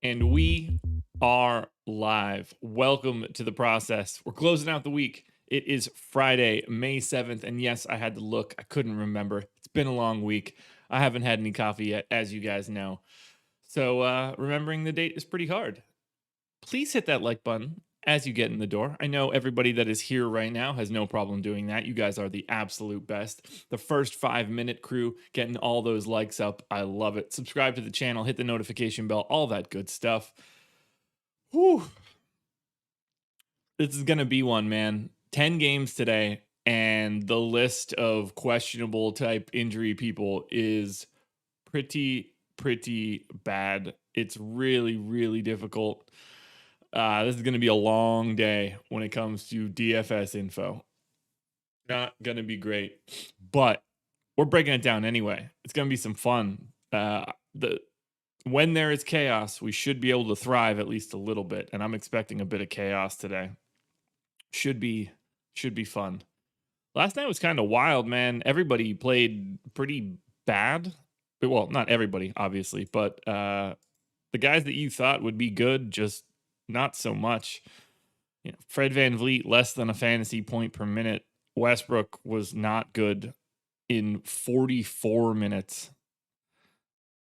And we are live. Welcome to the process. We're closing out the week. It is Friday, May 7th. And yes, I had to look. I couldn't remember. It's been a long week. I haven't had any coffee yet, as you guys know. So remembering the date is pretty hard. Please hit that like button as you get in the door. I know everybody that is here right now has no problem doing that. You guys are the absolute best. The first 5-minute crew getting all those likes up. I love it. Subscribe to the channel, hit the notification bell, all that good stuff. Whew. This is going to be one, man. 10 games today, and the list of questionable type injury people is pretty bad. It's really, really difficult. This is going to be a long day when it comes to DFS info. Not going to be great, but we're breaking it down anyway. It's going to be some fun. When there is chaos, we should be able to thrive at least a little bit, and I'm expecting a bit of chaos today. Should be fun. Last night was kind of wild, man. Everybody played pretty bad. Well, not everybody, obviously, but the guys that you thought would be good just not so much. You know, Fred VanVleet, less than a fantasy point per minute. Westbrook was not good in 44 minutes.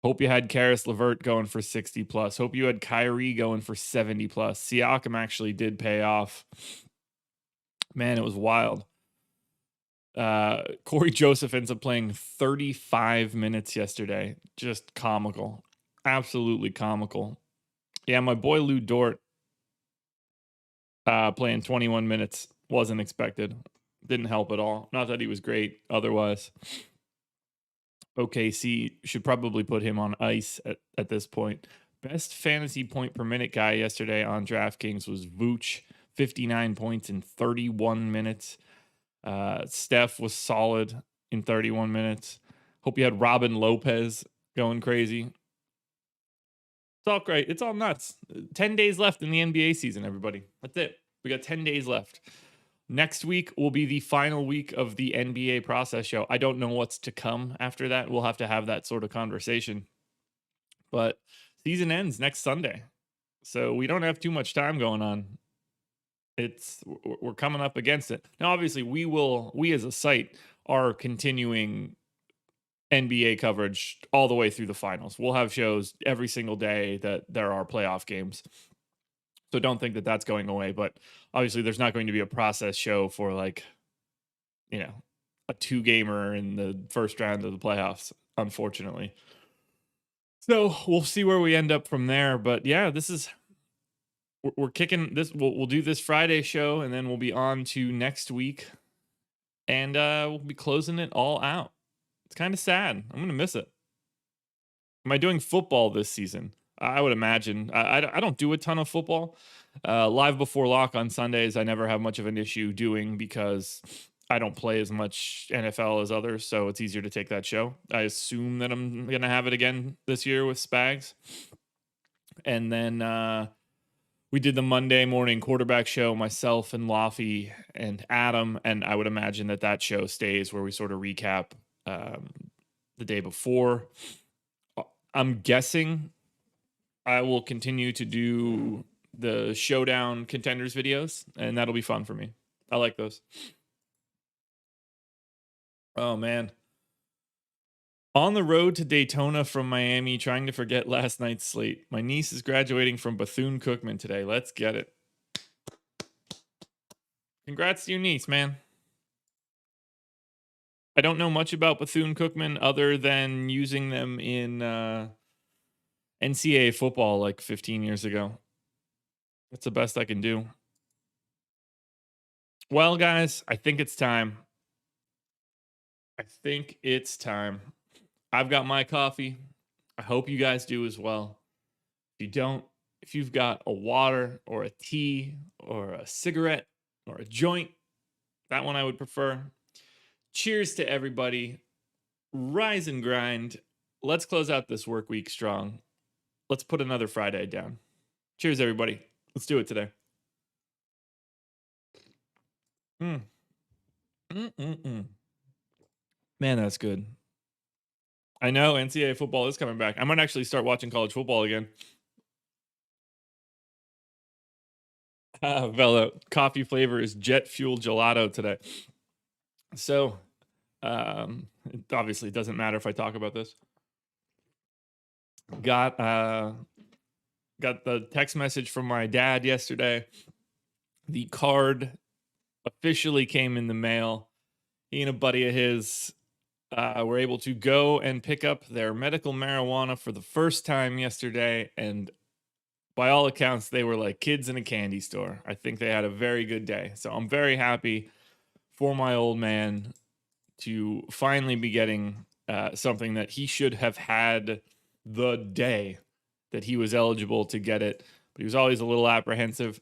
Hope you had Karis LeVert going for 60 plus. Hope you had Kyrie going for 70 plus. Siakam actually did pay off. Man, it was wild. Corey Joseph ends up playing 35 minutes yesterday. Just comical. Absolutely comical. Yeah, my boy Lou Dort playing 21 minutes wasn't expected. Didn't help at all. Not that he was great otherwise. OKC should probably put him on ice at this point. Best fantasy point per minute guy yesterday on DraftKings was Vooch, 59 points in 31 minutes. Steph was solid in 31 minutes. Hope you had Robin Lopez going crazy. It's all great. It's all nuts. 10 days left in the NBA season, everybody. That's it. We got 10 days left. Next week will be the final week of the NBA process show. I don't know what's to come after that. We'll have to have that sort of conversation. But season ends next Sunday. So we don't have too much time going on. We're coming up against it. Now, obviously, we as a site are continuing NBA coverage all the way through the finals. We'll have shows every single day that there are playoff games. So don't think that that's going away. But obviously, there's not going to be a process show for a 2-gamer in the first round of the playoffs, unfortunately. So we'll see where we end up from there. But yeah, we're kicking this. We'll do this Friday show, and then we'll be on to next week, and we'll be closing it all out. It's kind of sad. I'm gonna miss it. Am I doing football this season? I would imagine. I don't do a ton of football. Live before lock on Sundays, I never have much of an issue doing because I don't play as much NFL as others, so it's easier to take that show. I assume that I'm going to have it again this year with Spags. And then we did the Monday morning quarterback show, myself and Laffy and Adam, and I would imagine that show stays where we sort of recap the day before. I'm guessing I will continue to do the showdown contenders videos, and that'll be fun for me. I like those. Oh, man. On the road to Daytona from Miami, trying to forget last night's slate. My niece is graduating from Bethune-Cookman today. Let's get it. Congrats to your niece, man. I don't know much about Bethune-Cookman other than using them in NCAA football like 15 years ago. That's the best I can do. Well, guys, I think it's time. I've got my coffee. I hope you guys do as well. If you don't, if you've got a water or a tea or a cigarette or a joint, that one I would prefer. Cheers to everybody. Rise and grind. Let's close out this work week strong. Let's put another Friday down. Cheers, everybody. Let's do it today. Man, that's good. I know NCAA football is coming back. I might actually start watching college football again. Velo, coffee flavor is jet fuel gelato today. So, it obviously doesn't matter if I talk about this. Got the text message from my dad yesterday. The card officially came in the mail. He and a buddy of his were able to go and pick up their medical marijuana for the first time yesterday, and by all accounts, they were like kids in a candy store. I think they had a very good day. So I'm very happy for my old man to finally be getting something that he should have had the day that he was eligible to get it. But he was always a little apprehensive.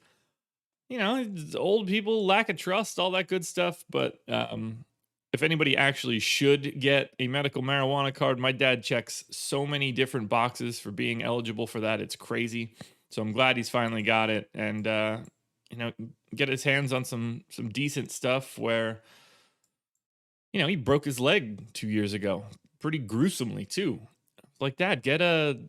You know, old people, lack of trust, all that good stuff. But if anybody actually should get a medical marijuana card, my dad checks so many different boxes for being eligible for that. It's crazy. So I'm glad he's finally got it, and get his hands on some decent stuff where, he broke his leg 2 years ago, pretty gruesomely too. Like, Dad, get a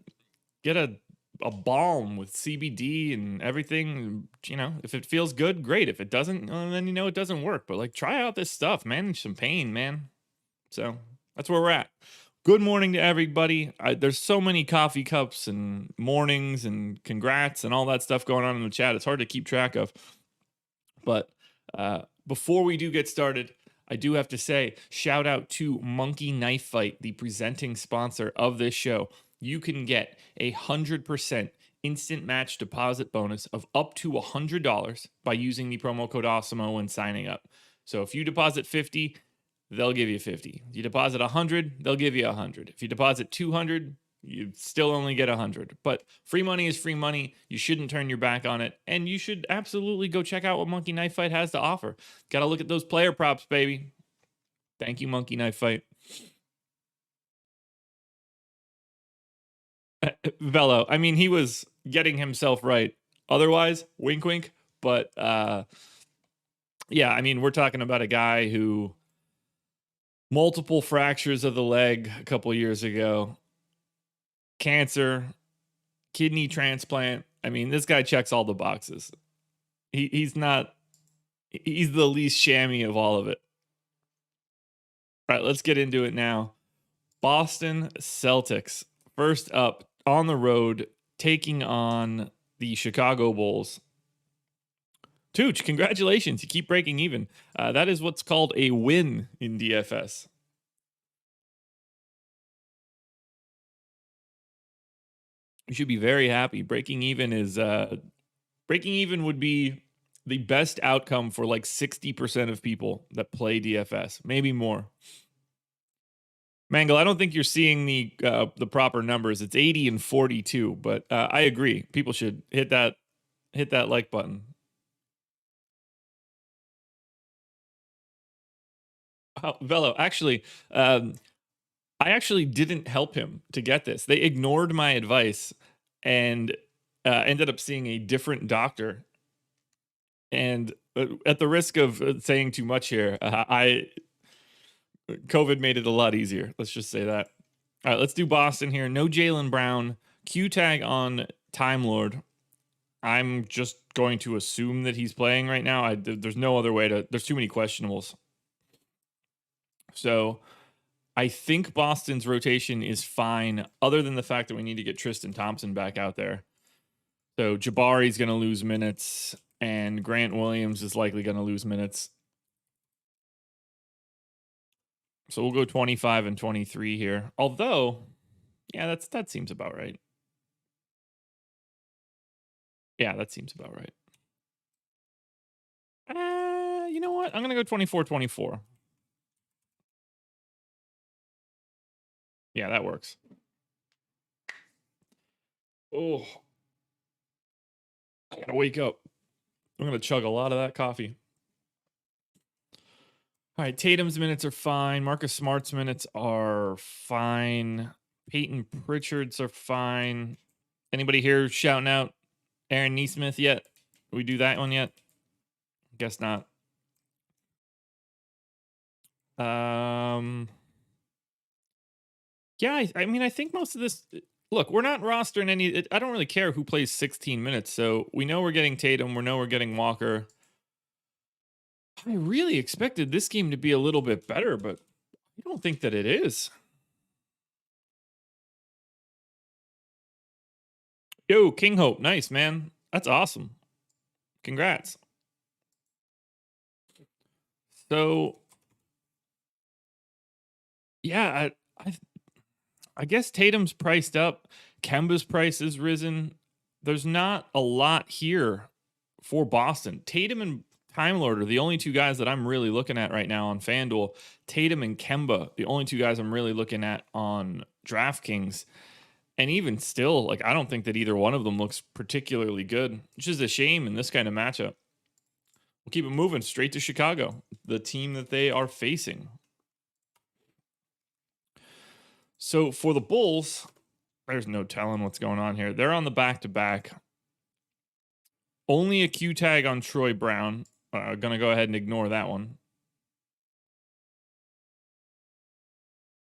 balm with CBD and everything. If it feels good, great. If it doesn't, then it doesn't work. But try out this stuff, manage some pain, man. So that's where we're at. Good morning to everybody. There's so many coffee cups and mornings and congrats and all that stuff going on in the chat. It's hard to keep track of. But before we do get started, I do have to say, shout out to Monkey Knife Fight, the presenting sponsor of this show. You can get 100% instant match deposit bonus of up to $100 by using the promo code Awesemo when signing up. So if you deposit 50, they'll give you 50. If you deposit 100, they'll give you 100. If you deposit 200, you still only get 100. But free money is free money. You shouldn't turn your back on it. And you should absolutely go check out what Monkey Knife Fight has to offer. Got to look at those player props, baby. Thank you, Monkey Knife Fight. Velo, I mean, he was getting himself right. Otherwise, wink, wink. But yeah, I mean, we're talking about a guy who multiple fractures of the leg a couple years ago, cancer, kidney transplant. I mean, this guy checks all the boxes. He's the least shammy of all of it. All right, let's get into it now. Boston Celtics, first up on the road, taking on the Chicago Bulls. Tooch, congratulations. You keep breaking even. That is what's called a win in DFS. You should be very happy. Breaking even would be the best outcome for like 60% of people that play DFS, maybe more. Mangle, I don't think you're seeing the proper numbers. It's 80 and 42, but I agree. People should hit that like button. Oh, Velo, actually, I actually didn't help him to get this. They ignored my advice and ended up seeing a different doctor. And at the risk of saying too much here, COVID made it a lot easier. Let's just say that. All right, let's do Boston here. No Jaylen Brown. Q tag on Time Lord. I'm just going to assume that he's playing right now. There's no other way to. There's too many questionables. So I think Boston's rotation is fine, other than the fact that we need to get Tristan Thompson back out there. So Jabari's going to lose minutes, and Grant Williams is likely going to lose minutes. So we'll go 25 and 23 here. Although, yeah, that seems about right. Yeah, that seems about right. You know what? I'm going to go 24-24. Yeah, that works. Oh, I got to wake up. I'm going to chug a lot of that coffee. All right, Tatum's minutes are fine. Marcus Smart's minutes are fine. Peyton Pritchard's are fine. Anybody here shouting out Aaron Nesmith yet? Did we do that one yet? Guess not. Yeah, I mean, I think most of this. Look, we're not rostering any. I don't really care who plays 16 minutes. So we know we're getting Tatum. We know we're getting Walker. I really expected this game to be a little bit better, but I don't think that it is. Yo, King Hope. Nice, man. That's awesome. Congrats. So, yeah, I guess Tatum's priced up. Kemba's price has risen. There's not a lot here for Boston. Tatum and Time Lord are the only two guys that I'm really looking at right now on FanDuel. Tatum and Kemba, the only two guys I'm really looking at on DraftKings. And even still, like, I don't think that either one of them looks particularly good, which is a shame in this kind of matchup. We'll keep it moving straight to Chicago, the team that they are facing. So for the Bulls, there's no telling what's going on here. They're on the back-to-back. Only a Q tag on Troy Brown. Gonna go ahead and ignore that one.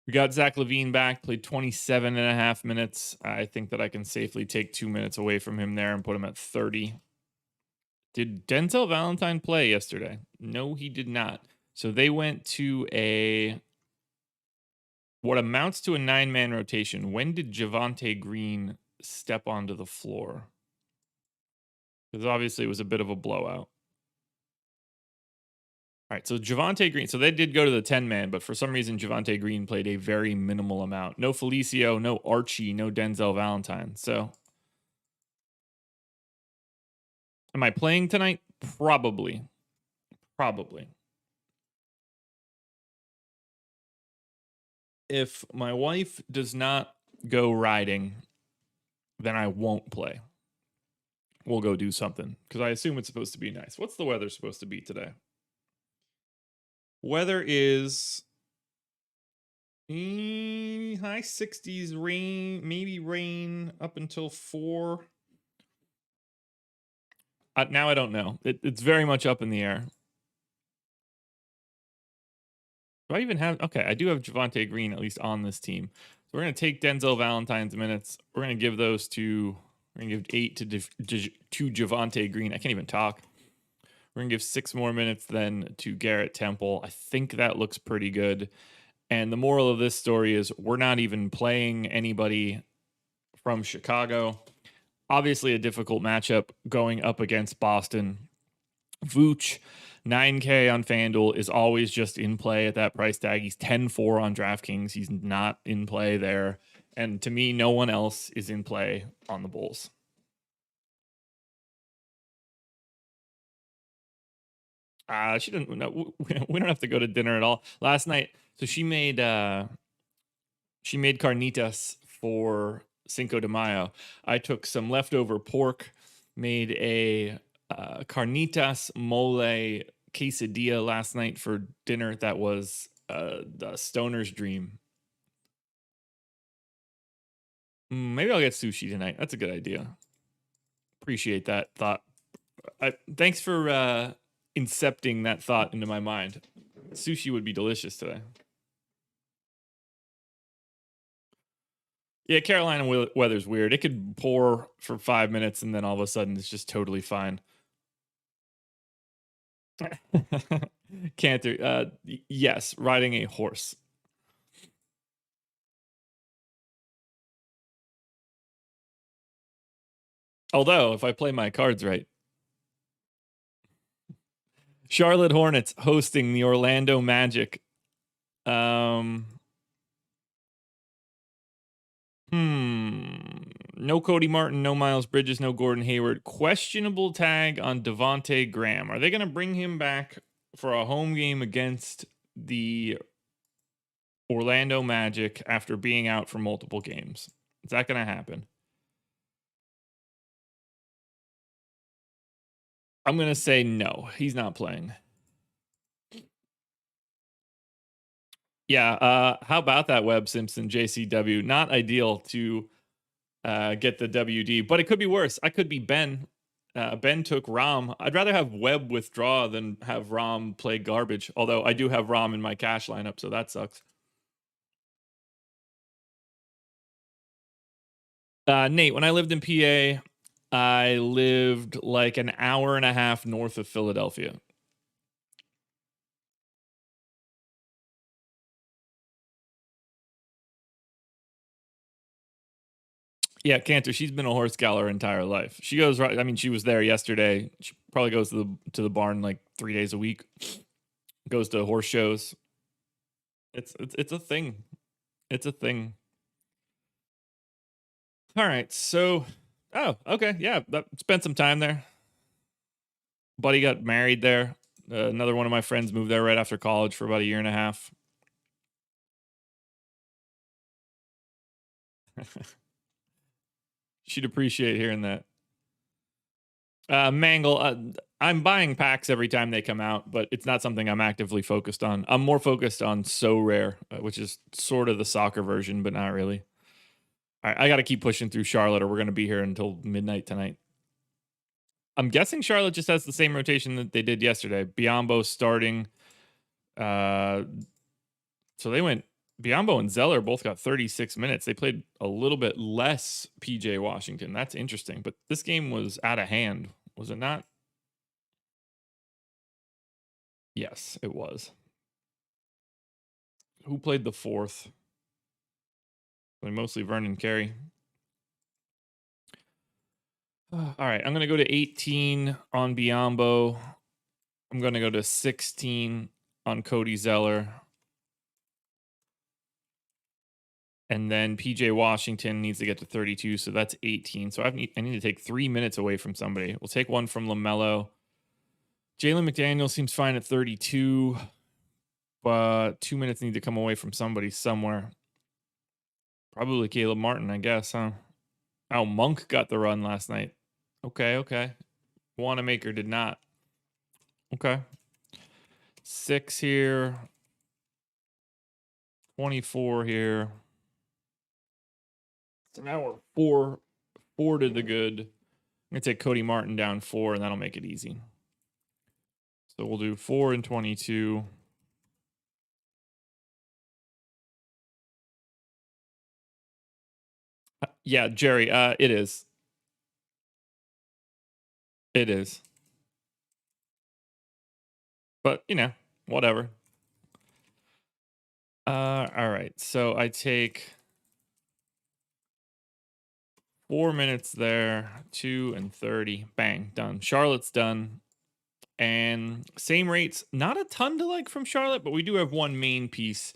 We got Zach LaVine back, played 27 and a half minutes. I think that I can safely take 2 minutes away from him there and put him at 30. Did Denzel Valentine play yesterday? No, he did not. So they went to what amounts to a 9-man rotation. When did Javonte Green step onto the floor? Because obviously it was a bit of a blowout. All right, so Javonte Green. So they did go to the 10-man, but for some reason Javonte Green played a very minimal amount. No Felicio, no Archie, no Denzel Valentine. So am I playing tonight? Probably. If my wife does not go riding, then I won't play. We'll go do something because I assume it's supposed to be nice. What's the weather supposed to be today? Weather is high 60s, rain, maybe rain up until 4. Now I don't know. It's very much up in the air. Do I even have? Okay, I do have Javonte Green at least on this team. So we're going to take Denzel Valentine's minutes. We're going to give those to. We're going to give 8 to Javonte Green. I can't even talk. We're going to give 6 more minutes then to Garrett Temple. I think that looks pretty good. And the moral of this story is we're not even playing anybody from Chicago. Obviously a difficult matchup going up against Boston. Vooch, 9K on FanDuel is always just in play at that price tag. He's 10-4 on DraftKings. He's not in play there. And to me, no one else is in play on the Bulls. She didn't. No, we don't have to go to dinner at all. Last night, so she made She made carnitas for Cinco de Mayo. I took some leftover pork, made a carnitas mole quesadilla last night for dinner. That was the stoner's dream. Maybe I'll get sushi tonight. That's a good idea. Appreciate that thought. Thanks for incepting that thought into my mind. Sushi would be delicious today. Yeah, Carolina weather's weird. It could pour for 5 minutes and then all of a sudden it's just totally fine. Cantor, yes, riding a horse. Although, if I play my cards right. Charlotte Hornets hosting the Orlando Magic. No Cody Martin, no Miles Bridges, no Gordon Hayward. Questionable tag on Devontae Graham. Are they going to bring him back for a home game against the Orlando Magic after being out for multiple games? Is that going to happen? I'm going to say no. He's not playing. Yeah, how about that Webb Simpson JCW? Not ideal to get the WD, but it could be worse. I could be Ben. Ben took Rom. I'd rather have Webb withdraw than have Rom play garbage. Although I do have Rom in my cash lineup, so that sucks. Nate, when I lived in PA, I lived like an hour and a half north of Philadelphia. Yeah, Cantor, she's been a horse gal her entire life. She goes right. I mean, she was there yesterday. She probably goes to the barn like 3 days a week. Goes to horse shows. It's a thing. It's a thing. All right. So, oh, okay. Yeah, spent some time there. Buddy got married there. Another one of my friends moved there right after college for about a year and a half. She'd appreciate hearing that. Mangle, I'm buying packs every time they come out, but it's not something I'm actively focused on. I'm more focused on So Rare, which is sort of the soccer version, but not really. All right, I got to keep pushing through Charlotte, or we're going to be here until midnight tonight. I'm guessing Charlotte just has the same rotation that they did yesterday. Biyombo starting. So they went. Biyombo and Zeller both got 36 minutes. They played a little bit less PJ Washington. That's interesting. But this game was out of hand, was it not? Yes, it was. Who played the fourth? Mostly Vernon Carey. All right, I'm going to go to 18 on Biyombo. I'm going to go to 16 on Cody Zeller. And then PJ Washington needs to get to 32, so that's 18. So I need to take 3 minutes away from somebody. We'll take one from LaMelo. Jalen McDaniel seems fine at 32, but 2 minutes need to come away from somebody somewhere. Probably Caleb Martin, I guess, huh? Oh, Monk got the run last night. Okay. Wanamaker did not. Okay. 6 here. 24 here. So now we're four to the good. I'm going to take Cody Martin down 4, and that'll make it easy. So we'll do 4 and 22. Yeah, Jerry, it is. It is. But, whatever. All right. So I take 4 minutes there, 2 and 30. Bang, done. Charlotte's done. And same rates, not a ton to like from Charlotte, but we do have one main piece.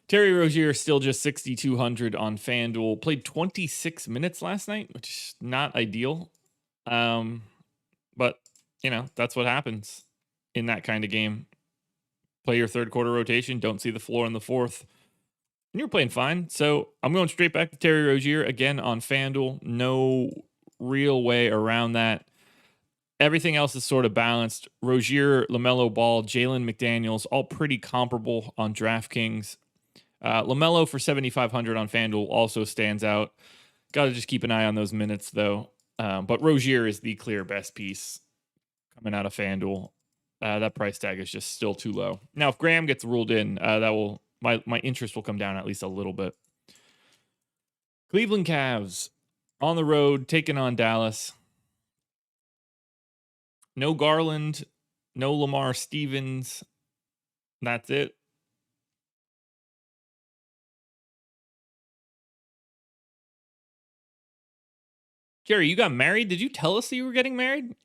Terry Rozier still just 6,200 on FanDuel. Played 26 minutes last night, which is not ideal. But, that's what happens in that kind of game. Play your third quarter rotation, don't see the floor in the fourth. and you're playing fine. So I'm going straight back to Terry Rozier again on FanDuel. No real way around that. Everything else is sort of balanced. Rozier, LaMelo Ball, Jalen McDaniels, all pretty comparable on DraftKings. LaMelo for 7,500 on FanDuel also stands out. Got to just keep an eye on those minutes, though. But Rozier is the clear best piece coming out of FanDuel. That price tag is just still too low. Now, if Graham gets ruled in, that will my interest will come down at least a little bit. Cleveland Cavs on the road taking on Dallas. No Garland, no Lamar Stevens. That's it. Jerry, you got married? Did you tell us that you were getting married?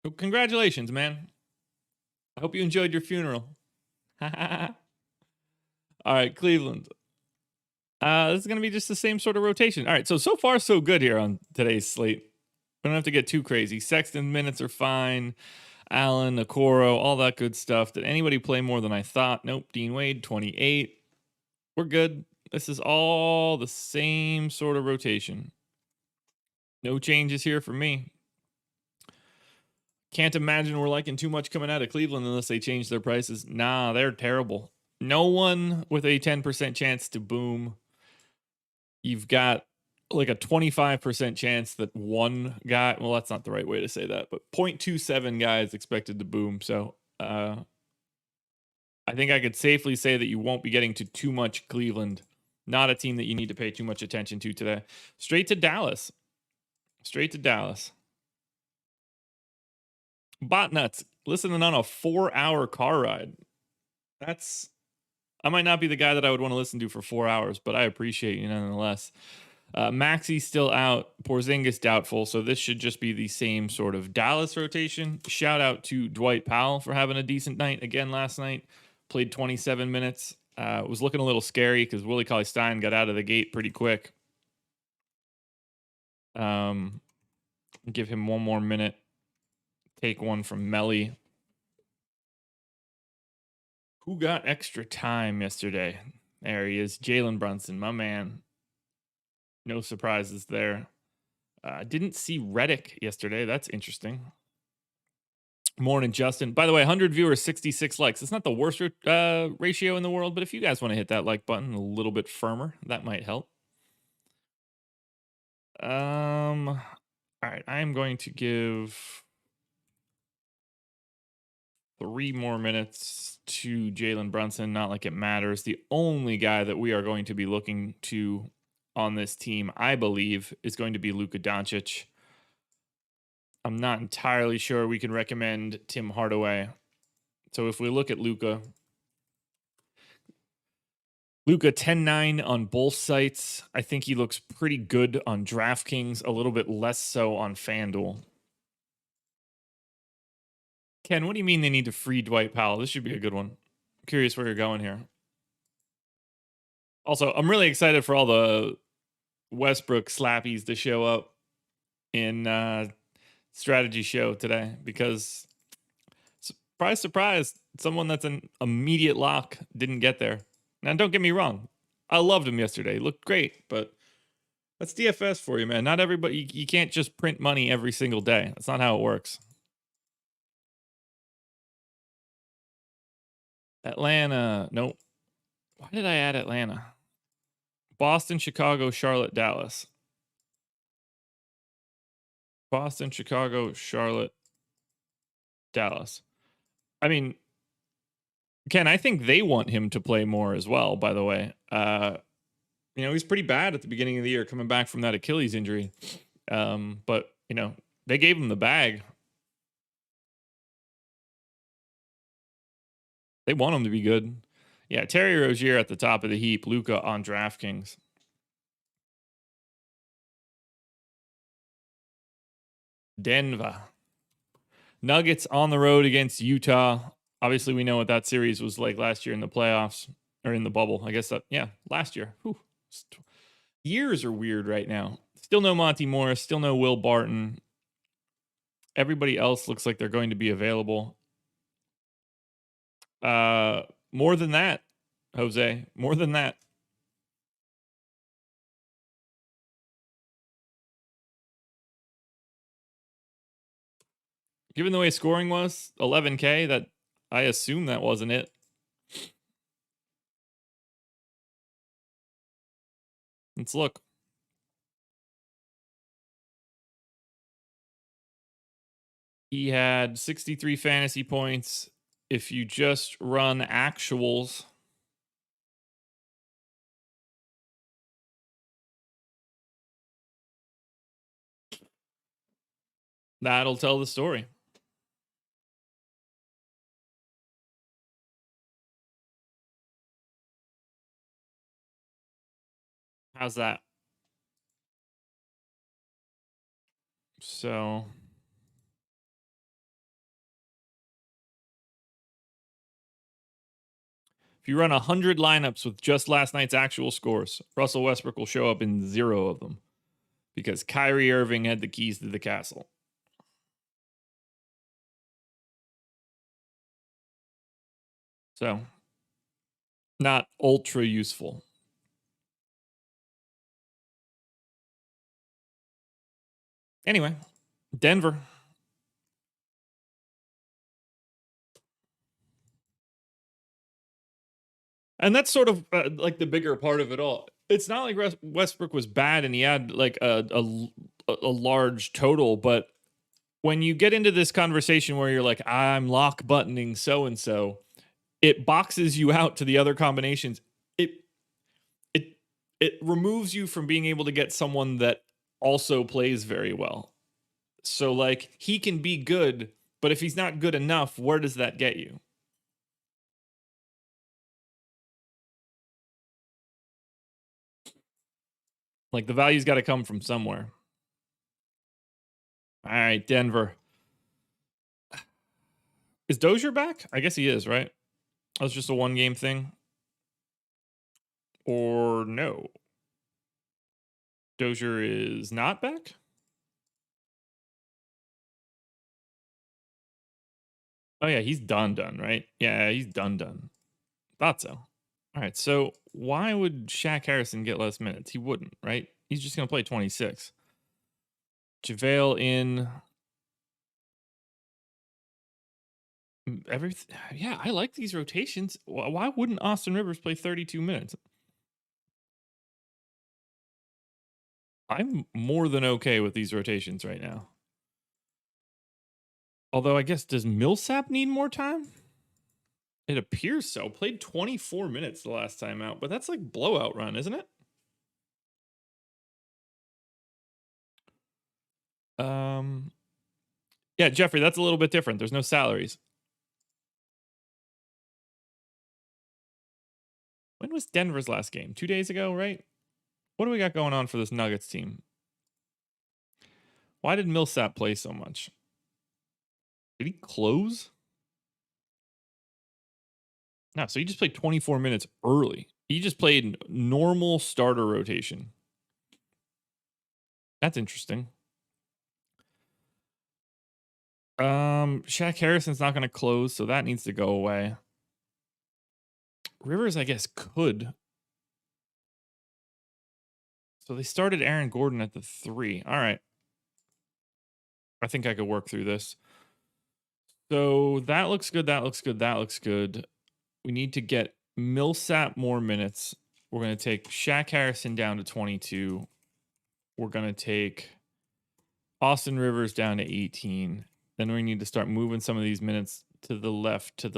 Oh, congratulations, man. I hope you enjoyed your funeral. All right, Cleveland. This is going to be just the same sort of rotation. All right, so far so good here on today's slate. We don't have to get too crazy. Sexton minutes are fine. Allen, Okoro, all that good stuff. Did anybody play more than I thought? Nope. Dean Wade, 28. We're good. This is all the same sort of rotation. No changes here for me. Can't imagine we're liking too much coming out of Cleveland unless they change their prices. Nah, they're terrible. No one with a 10% chance to boom. You've got like a 25% chance that one guy, well, that's not the right way to say that, but 0.27 guy is expected to boom. So I think I could safely say that you won't be getting to too much Cleveland. Not a team that you need to pay too much attention to today. Straight to Dallas. Bot nuts. Listening on a 4-hour car ride. I might not be the guy that I would want to listen to for 4 hours, but I appreciate you nonetheless. Maxi's still out. Porzingis doubtful. So this should just be the same sort of Dallas rotation. Shout out to Dwight Powell for having a decent night again last night. Played 27 minutes. Was looking a little scary because Willie Cauley-Stein got out of the gate pretty quick. Give him one more minute. Take one from Melly. Who got extra time yesterday? There he is. Jalen Brunson, my man. No surprises there. Didn't see Reddick yesterday. That's interesting. Morning, Justin. By the way, 100 viewers, 66 likes. It's not the worst ratio in the world, but if you guys want to hit that like button a little bit firmer, that might help. All right, I'm going to give 3 more minutes to Jalen Brunson. Not like it matters. The only guy that we are going to be looking to on this team, I believe, is going to be Luka Doncic. I'm not entirely sure we can recommend Tim Hardaway. So if we look at Luka 10-9 on both sites. I think he looks pretty good on DraftKings, a little bit less so on FanDuel. Ken, what do you mean they need to free Dwight Powell? This should be a good one. I'm curious where you're going here. Also, I'm really excited for all the Westbrook slappies to show up in strategy show today because surprise, surprise, someone that's an immediate lock didn't get there. Now, don't get me wrong. I loved him yesterday. He looked great, but that's DFS for you, man. Not everybody, you can't just print money every single day. That's not how it works. Atlanta. Nope. Why did I add Atlanta? Boston, Chicago, Charlotte, Dallas. Boston, Chicago, Charlotte, Dallas. I mean, Ken, I think they want him to play more as well, by the way. He's pretty bad at the beginning of the year coming back from that Achilles injury. But, they gave him the bag. They want him to be good. Yeah, Terry Rozier at the top of the heap. Luka on DraftKings. Denver. Nuggets on the road against Utah. Obviously, we know what that series was like last year in the playoffs or in the bubble. I guess last year. Whew. Years are weird right now. Still no Monty Morris. Still no Will Barton. Everybody else looks like they're going to be available. More than that, Jose. More than that. Given the way scoring was, 11K, that I assume that wasn't it. Let's look. He had 63 fantasy points. If you just run actuals, that'll tell the story. How's that? So if you run 100 lineups with just last night's actual scores, Russell Westbrook will show up in 0 of them because Kyrie Irving had the keys to the castle. So not ultra useful. Anyway, Denver. And that's sort of like the bigger part of it all. It's not like Westbrook was bad and he had like a large total, but when you get into this conversation where you're like, I'm lock buttoning so and so, it boxes you out to the other combinations. It removes you from being able to get someone that also plays very well. So like he can be good, but if he's not good enough, where does that get you? Like the value's got to come from somewhere. All right, Denver. Is Dozier back? I guess he is, right? That was just a 1-game thing. Or no? Dozier is not back? Oh yeah, he's done, right? Yeah, he's done. Thought so. All right, so why would Shaq Harrison get less minutes? He wouldn't, right? He's just going to play 26. JaVale in everything. Yeah, I like these rotations. Why wouldn't Austin Rivers play 32 minutes? I'm more than okay with these rotations right now. Although I guess, does Millsap need more time? It appears so. Played 24 minutes the last time out, but that's like blowout run, isn't it? Yeah, Jeffrey, that's a little bit different. There's no salaries. When was Denver's last game? 2 days ago, right? What do we got going on for this Nuggets team? Why did Millsap play so much? Did he close? No, so he just played 24 minutes early. He just played normal starter rotation. That's interesting. Shaq Harrison's not going to close, so that needs to go away. Rivers, I guess, could. So they started Aaron Gordon at the 3. All right. I think I could work through this. So that looks good. That looks good. That looks good. We need to get Millsap more minutes. We're going to take Shaq Harrison down to 22. We're going to take Austin Rivers down to 18. Then we need to start moving some of these minutes to the left, So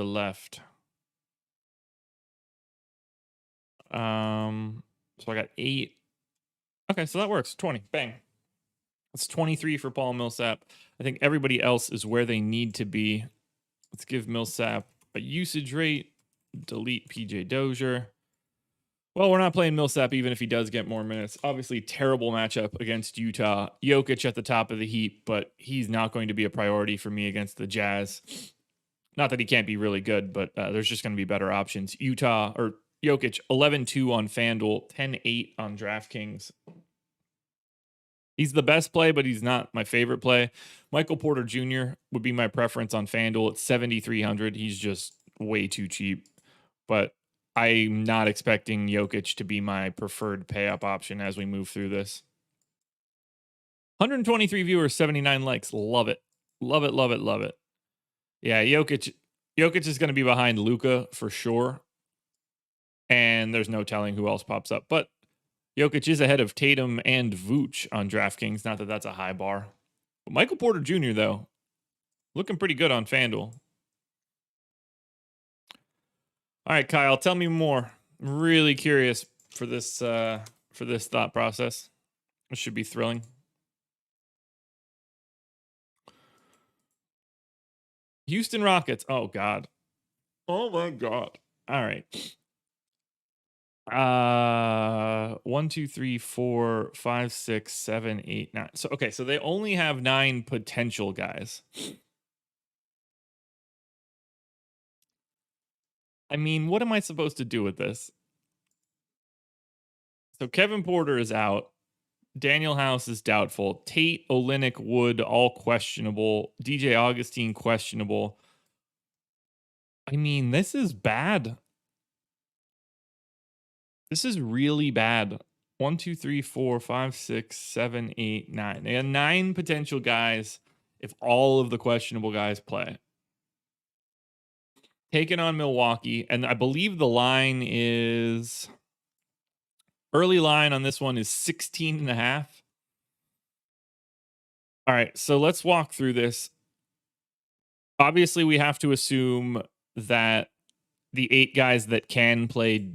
I got 8. Okay, so that works. 20. Bang. It's 23 for Paul Millsap. I think everybody else is where they need to be. Let's give Millsap a usage rate. Delete PJ Dozier. Well, we're not playing Millsap even if he does get more minutes. Obviously, terrible matchup against Utah. Jokic at the top of the heap, but he's not going to be a priority for me against the Jazz. Not that he can't be really good, but there's just going to be better options. Utah or Jokic, 11-2 on FanDuel, 10-8 on DraftKings. He's the best play, but he's not my favorite play. Michael Porter Jr. would be my preference on FanDuel at 7,300. He's just way too cheap. But I'm not expecting Jokic to be my preferred pay up option as we move through this. 123 viewers, 79 likes. Love it. Love it, love it, love it. Yeah, Jokic is going to be behind Luka for sure. And there's no telling who else pops up. But Jokic is ahead of Tatum and Vooch on DraftKings. Not that that's a high bar. But Michael Porter Jr., though, looking pretty good on FanDuel. All right, Kyle, tell me more. I'm really curious for this thought process. It should be thrilling. Houston Rockets. Oh, God. Oh, my God. All right. 1, 2, 3, 4, 5, 6, 7, 8, 9. So, okay. So they only have 9 potential guys. I mean, what am I supposed to do with this? So Kevin Porter is out. Daniel House is doubtful. Tate, Olynyk, Wood, all questionable. DJ Augustine, questionable. I mean, this is bad. This is really bad. 1, 2, 3, 4, 5, 6, 7, 8, 9. They have 9 potential guys if all of the questionable guys play. Taking on Milwaukee, and I believe the line is... Early line on this one is 16.5. All right, so let's walk through this. Obviously, we have to assume that the 8 guys that can play,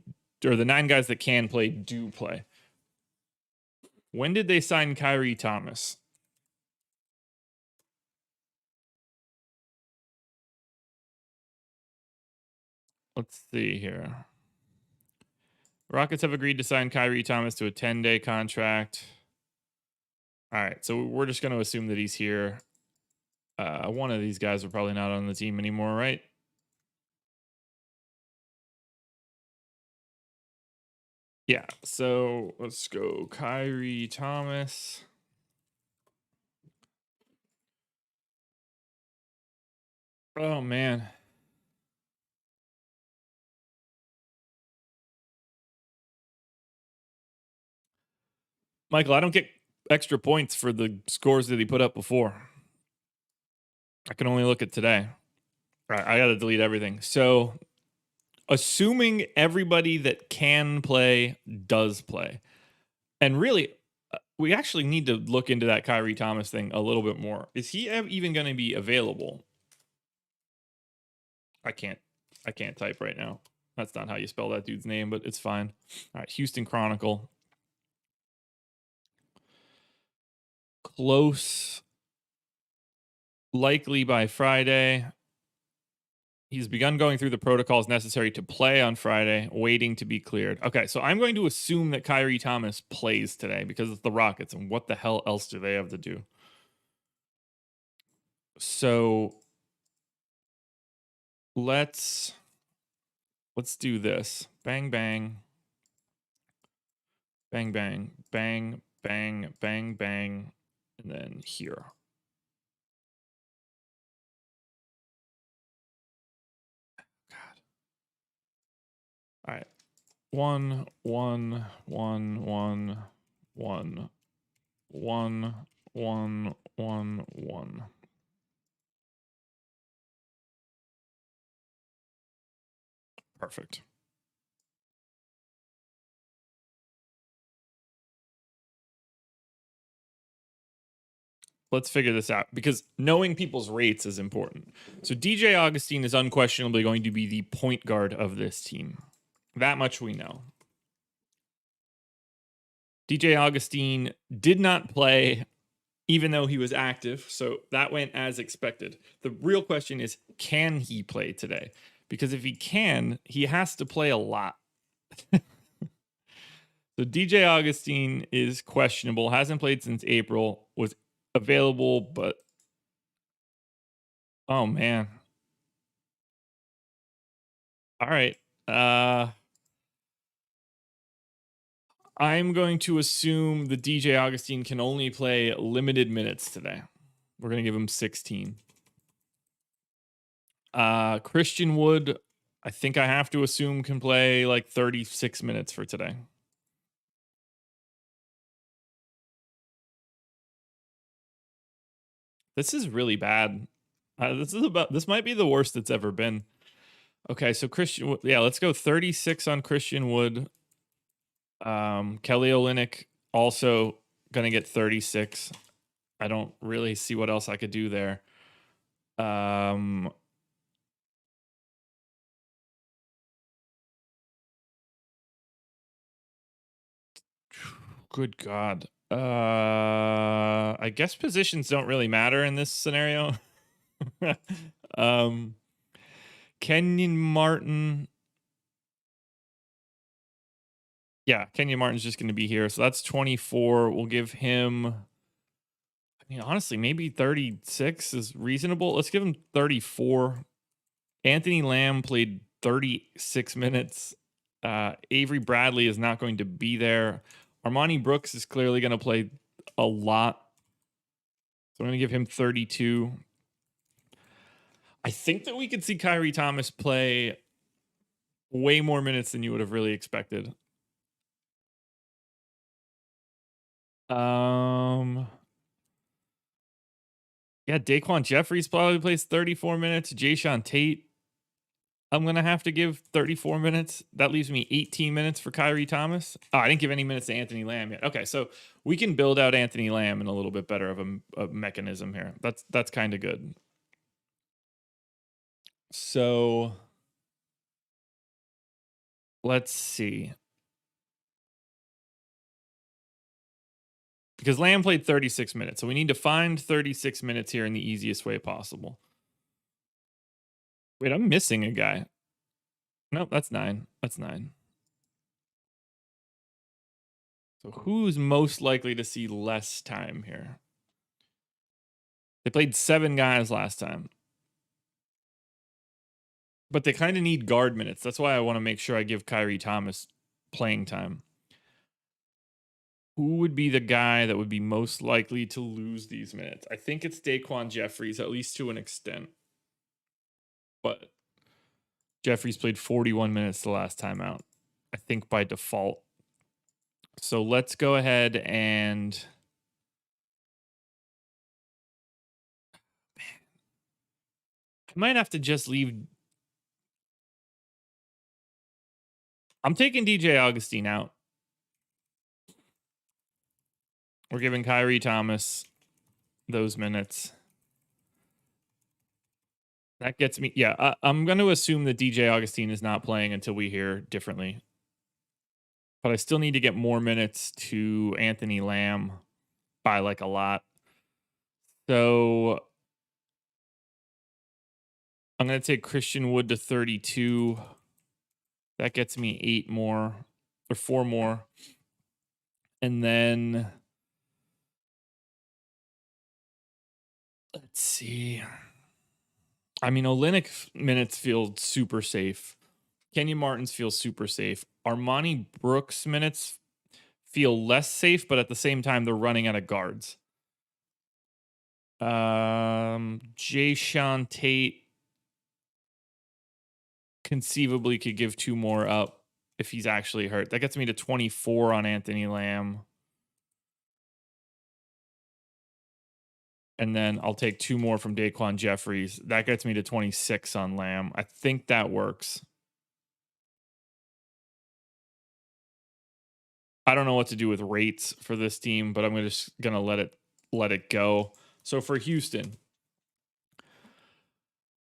or the 9 guys that can play, do play. When did they sign Kyrie Thomas? Let's see here. Rockets have agreed to sign Kyrie Thomas to a 10-day contract. All right, so we're just going to assume that he's here. One of these guys are probably not on the team anymore, right? Yeah, so let's go Kyrie Thomas. Oh, man. Michael, I don't get extra points for the scores that he put up before. I can only look at today. All right, I got to delete everything. So, assuming everybody that can play does play. And really, we actually need to look into that Kyrie Thomas thing a little bit more. Is he even going to be available? I can't type right now. That's not how you spell that dude's name, but it's fine. All right, Houston Chronicle. Close. Likely by Friday. He's begun going through the protocols necessary to play on Friday, waiting to be cleared. Okay, so I'm going to assume that Kyrie Thomas plays today because it's the Rockets, and what the hell else do they have to do? So let's do this. Bang, bang. Bang, bang, bang, bang, bang, bang, and then here. God. All right. 1, 1, 1, 1, 1, 1, 1, 1, 1. Perfect. Let's figure this out because knowing people's rates is important. So DJ Augustine is unquestionably going to be the point guard of this team. That much we know. DJ Augustine did not play even though he was active, so that went as expected. The real question is, can he play today? Because if he can, he has to play a lot. So DJ Augustine is questionable, hasn't played since April, was available, but oh man. All right. I'm going to assume the DJ Augustine can only play limited minutes today. We're going to give him 16. Christian Wood, I think I have to assume can play like 36 minutes for today. This is really bad. This might be the worst it's ever been. Okay, so Christian, yeah, let's go 36 on Christian Wood. Kelly Olynyk also gonna get 36. I don't really see what else I could do there. Good God. I guess positions don't really matter in this scenario. Kenyon Martin. Yeah, Kenyon Martin's just going to be here. So that's 24. We'll give him, I mean, honestly, maybe 36 is reasonable. Let's give him 34. Anthony Lamb played 36 minutes. Avery Bradley is not going to be there. Armani Brooks is clearly going to play a lot. So I'm going to give him 32. I think that we could see Kyrie Thomas play way more minutes than you would have really expected. Yeah, Daquan Jeffries probably plays 34 minutes. Jayshawn Tate, I'm going to have to give 34 minutes. That leaves me 18 minutes for Kyrie Thomas. Oh, I didn't give any minutes to Anthony Lamb yet. Okay, so we can build out Anthony Lamb in a little bit better of a mechanism here. That's kind of good. So let's see. Because Lamb played 36 minutes. So we need to find 36 minutes here in the easiest way possible. Wait, I'm missing a guy. Nope, that's 9. That's 9. So who's most likely to see less time here? They played 7 guys last time. But they kind of need guard minutes. That's why I want to make sure I give Kyrie Thomas playing time. Who would be the guy that would be most likely to lose these minutes? I think it's Daquan Jeffries, at least to an extent. But Jeffries played 41 minutes the last time out, I think by default. So let's go ahead and... I might have to just leave... I'm taking DJ Augustine out. We're giving Kyrie Thomas those minutes. That gets me... Yeah, I'm going to assume that DJ Augustine is not playing until we hear differently. But I still need to get more minutes to Anthony Lamb by like a lot. So I'm going to take Christian Wood to 32. That gets me 8 more or 4 more. And then let's see. I mean, Olynyk minutes feel super safe. Kenyon Martin's feel super safe. Armani Brooks minutes feel less safe, but at the same time, they're running out of guards. Jayshawn Tate conceivably could give 2 more up if he's actually hurt. That gets me to 24 on Anthony Lamb. And then I'll take 2 more from Daquan Jeffries. That gets me to 26 on Lamb. I think that works. I don't know what to do with rates for this team, but I'm just gonna let it go. So for Houston,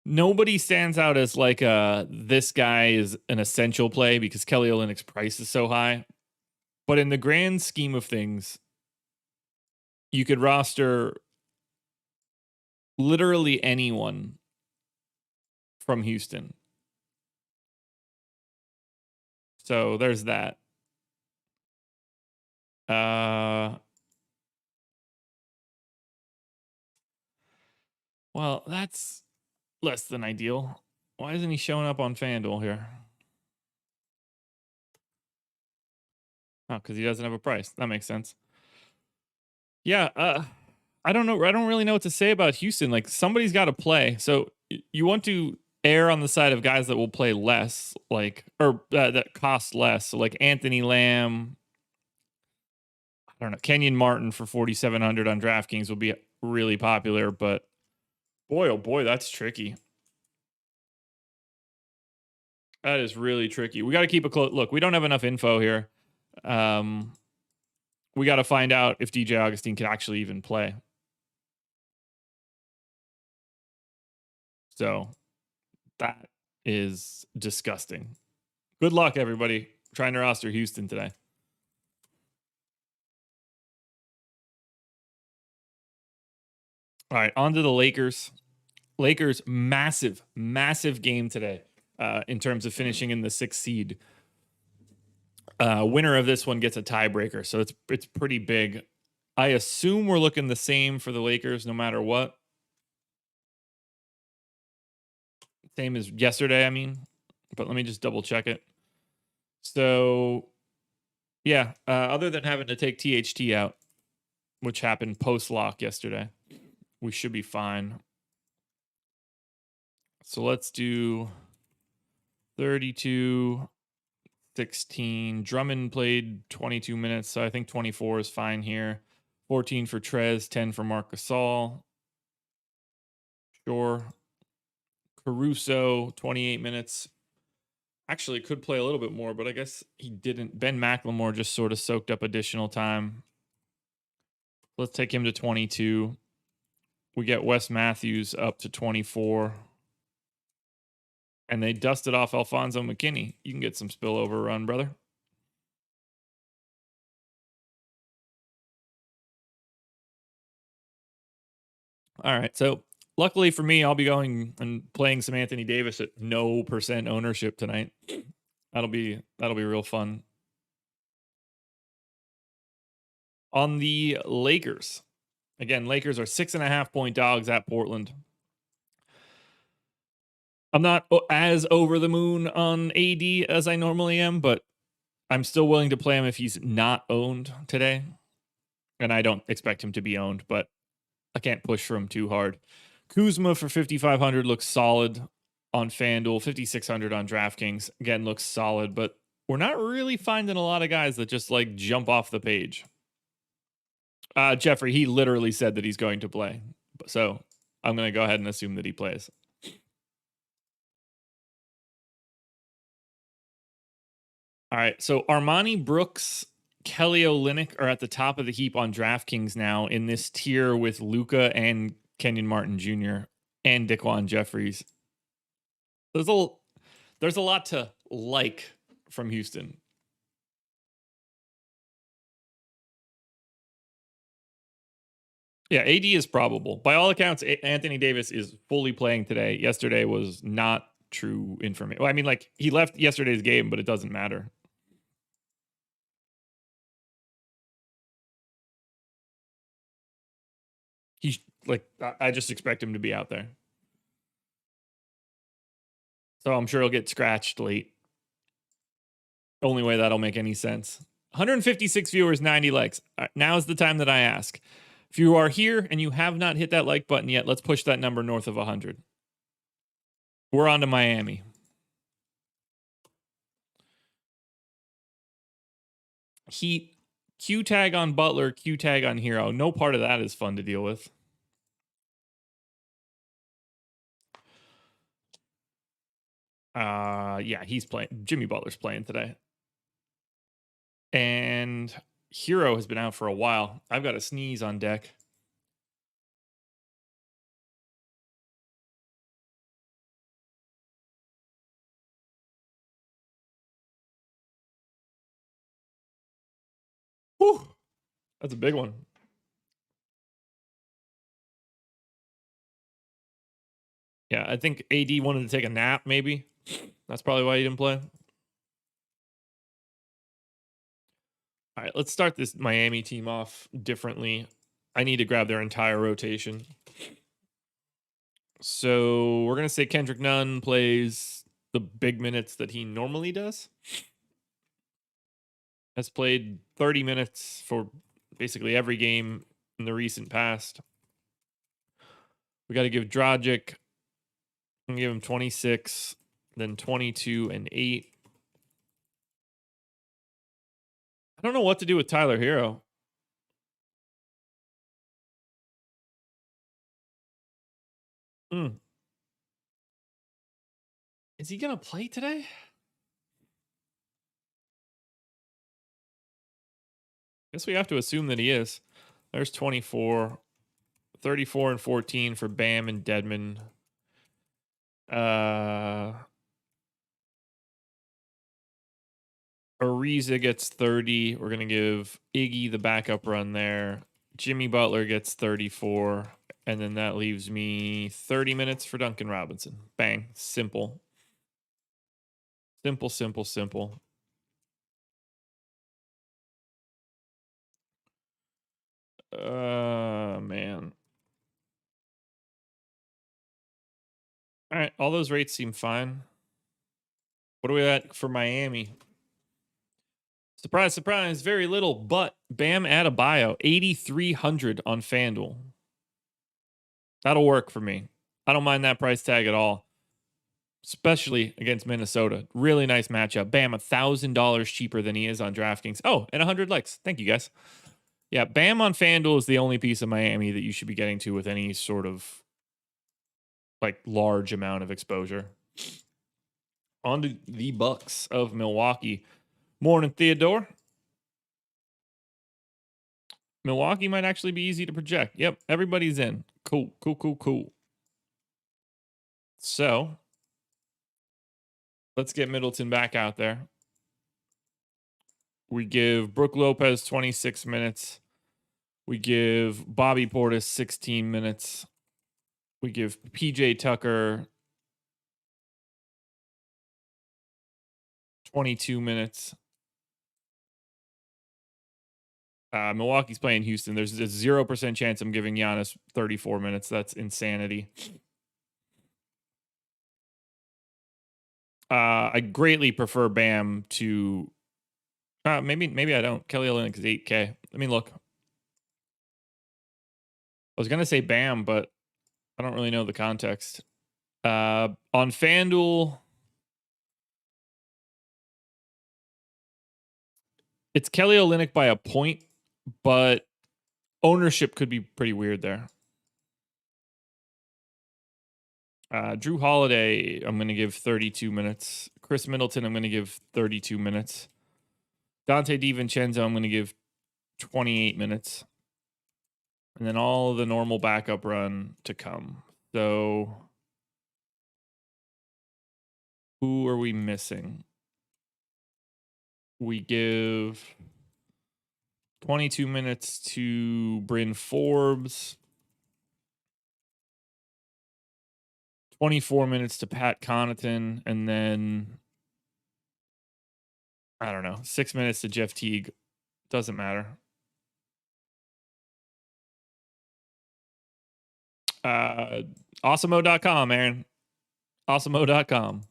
nobody stands out as like this guy is an essential play because Kelly Olynyk's price is so high. But in the grand scheme of things, you could roster literally anyone from Houston. So there's that. Well, that's less than ideal. Why isn't he showing up on FanDuel here? Oh, because he doesn't have a price. That makes sense. Yeah, I don't know. I don't really know what to say about Houston. Like somebody's got to play. So you want to err on the side of guys that will play less, that cost less. So like Anthony Lamb, I don't know, Kenyon Martin for 4,700 on DraftKings will be really popular, but boy, oh boy, that's tricky. That is really tricky. We got to keep a close look. We don't have enough info here. We got to find out if DJ Augustine can actually even play. So that is disgusting. Good luck, everybody, trying to roster Houston today. All right, on to the Lakers. Lakers, massive, massive game today in terms of finishing in the 6th seed. Winner of this one gets a tiebreaker, so it's pretty big. I assume we're looking the same for the Lakers no matter what. Same as yesterday, I mean. But let me just double check it. So, yeah, other than having to take THT out, which happened post-lock yesterday, we should be fine. So let's do 32, 16. Drummond played 22 minutes, so I think 24 is fine here. 14 for Trez, 10 for Marc Gasol. Sure. Caruso, 28 minutes. Actually, could play a little bit more, but I guess he didn't. Ben McLemore just sort of soaked up additional time. Let's take him to 22. We get Wes Matthews up to 24. And they dusted off Alfonso McKinney. You can get some spillover run, brother. All right. So luckily for me, I'll be going and playing some Anthony Davis at no % ownership tonight. That'll be real fun. On the Lakers. Again, Lakers are 6.5 point dogs at Portland. I'm not as over the moon on AD as I normally am, but I'm still willing to play him if he's not owned today. And I don't expect him to be owned, but I can't push for him too hard. Kuzma for 5,500 looks solid on FanDuel. 5,600 on DraftKings. Again, looks solid, but we're not really finding a lot of guys that just like jump off the page. Jeffrey, he literally said that he's going to play. So I'm going to go ahead and assume that he plays. All right. So Armani Brooks, Kelly Olynyk are at the top of the heap on DraftKings now in this tier with Luka and Kenyon Martin Jr. and Daquan Jeffries. There's a lot to like from Houston. Yeah, AD is probable. By all accounts, Anthony Davis is fully playing today. Yesterday was not true information. Well, I mean, like, he left yesterday's game, but it doesn't matter. He's like, I just expect him to be out there. So I'm sure he'll get scratched late. Only way that'll make any sense. 156 viewers, 90 likes. Now is the time that I ask. If you are here and you have not hit that like button yet, let's push that number north of 100. We're on to Miami. Heat, Q tag on Butler, Q tag on Hero. No part of that is fun to deal with. Yeah, he's playing. Jimmy Butler's playing today. And Hero has been out for a while. I've got a sneeze on deck. Whew. That's a big one. Yeah, I think AD wanted to take a nap, maybe. That's probably why he didn't play. All right, let's start this Miami team off differently. I need to grab their entire rotation. So we're going to say Kendrick Nunn plays the big minutes that he normally does. Has played 30 minutes for basically every game in the recent past. We got to give Dragic I'm gonna give him 26, then 22 and 8. I don't know what to do with Tyler Hero. Is he gonna play today? Guess we have to assume that he is. There's 24, 34 and 14 for Bam and Dedmon. Ariza gets 30. We're going to give Iggy the backup run there. Jimmy Butler gets 34. And then that leaves me 30 minutes for Duncan Robinson. Bang. Simple. Simple, simple, simple. Man. All right. All those rates seem fine. What are we at for Miami? Surprise, surprise. Very little, but Bam Adebayo, 8,300 on FanDuel. That'll work for me. I don't mind that price tag at all, especially against Minnesota. Really nice matchup. Bam, $1,000 cheaper than he is on DraftKings. Oh, and 100 likes. Thank you, guys. Yeah, Bam on FanDuel is the only piece of Miami that you should be getting to with any sort of like large amount of exposure. On to the Bucks of Milwaukee. Morning, Theodore. Milwaukee might actually be easy to project. Yep, everybody's in. Cool, cool, cool, cool. So let's get Middleton back out there. We give Brook Lopez 26 minutes. We give Bobby Portis 16 minutes. We give PJ Tucker 22 minutes. Milwaukee's playing Houston. There's a 0% chance I'm giving Giannis 34 minutes. That's insanity. I greatly prefer Bam to... maybe I don't. Kelly Olynyk is 8K. Let me look. I was going to say Bam, but I don't really know the context. On FanDuel, it's Kelly Olynyk by a point, but ownership could be pretty weird there. Drew Holiday, I'm going to give 32 minutes. Chris Middleton, I'm going to give 32 minutes. Dante DiVincenzo, I'm going to give 28 minutes. And then all the normal backup run to come. So who are we missing? We give 22 minutes to Bryn Forbes. 24 minutes to Pat Connaughton, and then I don't know, 6 minutes to Jeff Teague. Doesn't matter. Awesemo.com, Aaron. Awesemo.com.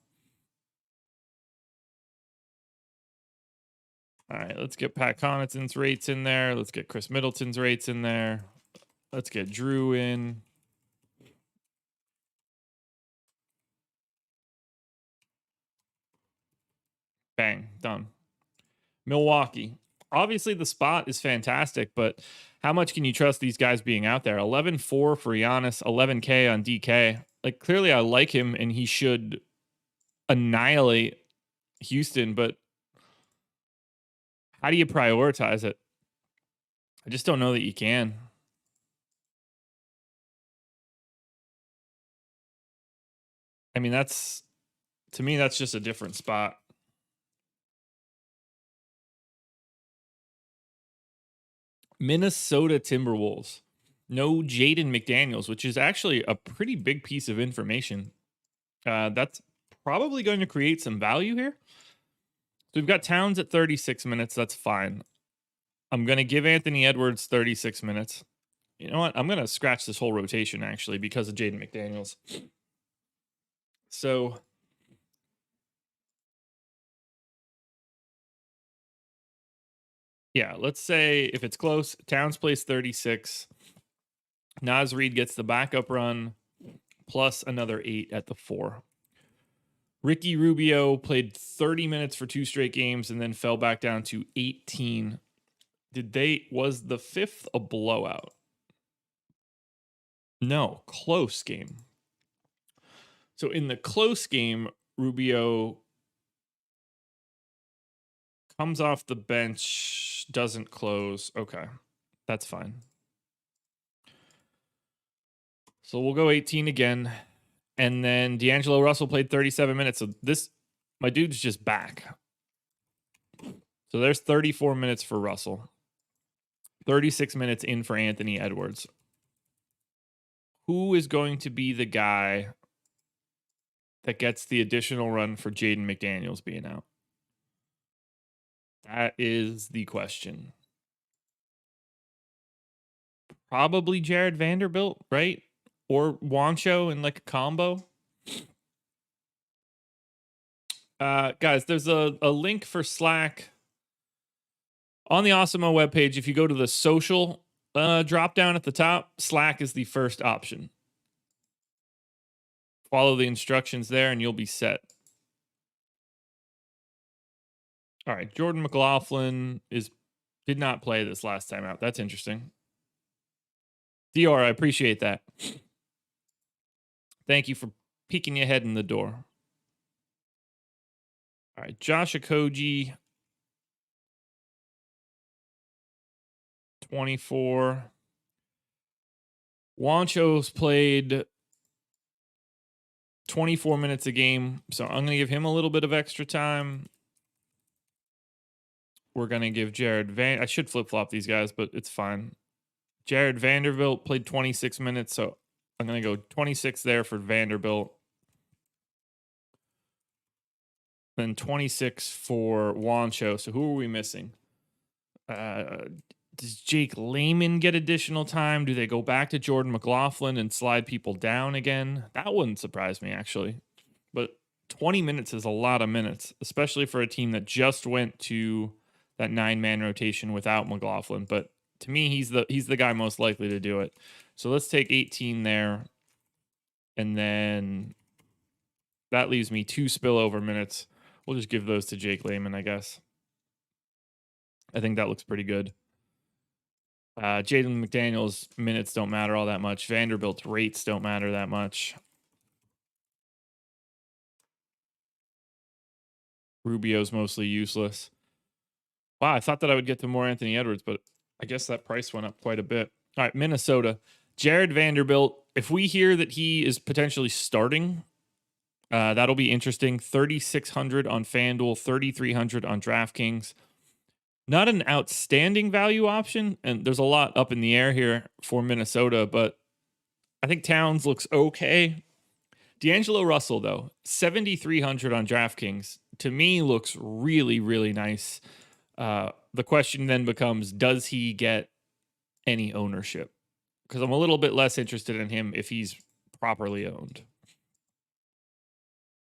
All right, let's get Pat Connaughton's rates in there. Let's get Chris Middleton's rates in there. Let's get Drew in. Bang, done. Milwaukee. Obviously, the spot is fantastic, but how much can you trust these guys being out there? 11-4 for Giannis, 11K on DK. Like, clearly I like him, and he should annihilate Houston, but how do you prioritize it? I just don't know that you can. I mean, to me, that's just a different spot. Minnesota Timberwolves. No Jaden McDaniels, which is actually a pretty big piece of information. That's probably going to create some value here. So we've got Towns at 36 minutes. That's fine. I'm going to give Anthony Edwards 36 minutes. You know what? I'm going to scratch this whole rotation, actually, because of Jaden McDaniels. So yeah, let's say if it's close, Towns plays 36. Naz Reid gets the backup run. plus another 8 at the 4. Ricky Rubio played 30 minutes for 2 straight games and then fell back down to 18. Was the 5th a blowout? No, close game. So in the close game, Rubio comes off the bench, doesn't close. Okay, that's fine. So we'll go 18 again. And then D'Angelo Russell played 37 minutes. So my dude's just back. So there's 34 minutes for Russell. 36 minutes in for Anthony Edwards. Who is going to be the guy that gets the additional run for Jaden McDaniels being out? That is the question. Probably Jared Vanderbilt, right? Or Wancho in like a combo. Guys, there's a link for Slack on the Awesemo webpage. If you go to the social drop down at the top, Slack is the first option. Follow the instructions there and you'll be set. All right, Jordan McLaughlin did not play this last time out. That's interesting. Dior, I appreciate that. Thank you for peeking your head in the door. All right, Josh Okogie, 24. Wancho's played 24 minutes a game, so I'm going to give him a little bit of extra time. We're going to give I should flip-flop these guys, but it's fine. Jared Vanderbilt played 26 minutes, so I'm going to go 26 there for Vanderbilt. Then 26 for Wancho. So who are we missing? Does Jake Layman get additional time? Do they go back to Jordan McLaughlin and slide people down again? That wouldn't surprise me, actually. But 20 minutes is a lot of minutes, especially for a team that just went to that 9-man rotation without McLaughlin. But to me, he's the guy most likely to do it. So let's take 18 there. And then that leaves me 2 spillover minutes. We'll just give those to Jake Layman, I guess. I think that looks pretty good. Jaden McDaniels' minutes don't matter all that much. Vanderbilt's rates don't matter that much. Rubio's mostly useless. Wow, I thought that I would get to more Anthony Edwards, but I guess that price went up quite a bit. All right, Minnesota. Jared Vanderbilt, if we hear that he is potentially starting, that'll be interesting. 3,600 on FanDuel, 3,300 on DraftKings. Not an outstanding value option, and there's a lot up in the air here for Minnesota, but I think Towns looks okay. D'Angelo Russell, though, 7,300 on DraftKings, to me looks really, really nice. The question then becomes, does he get any ownership? Because I'm a little bit less interested in him if he's properly owned.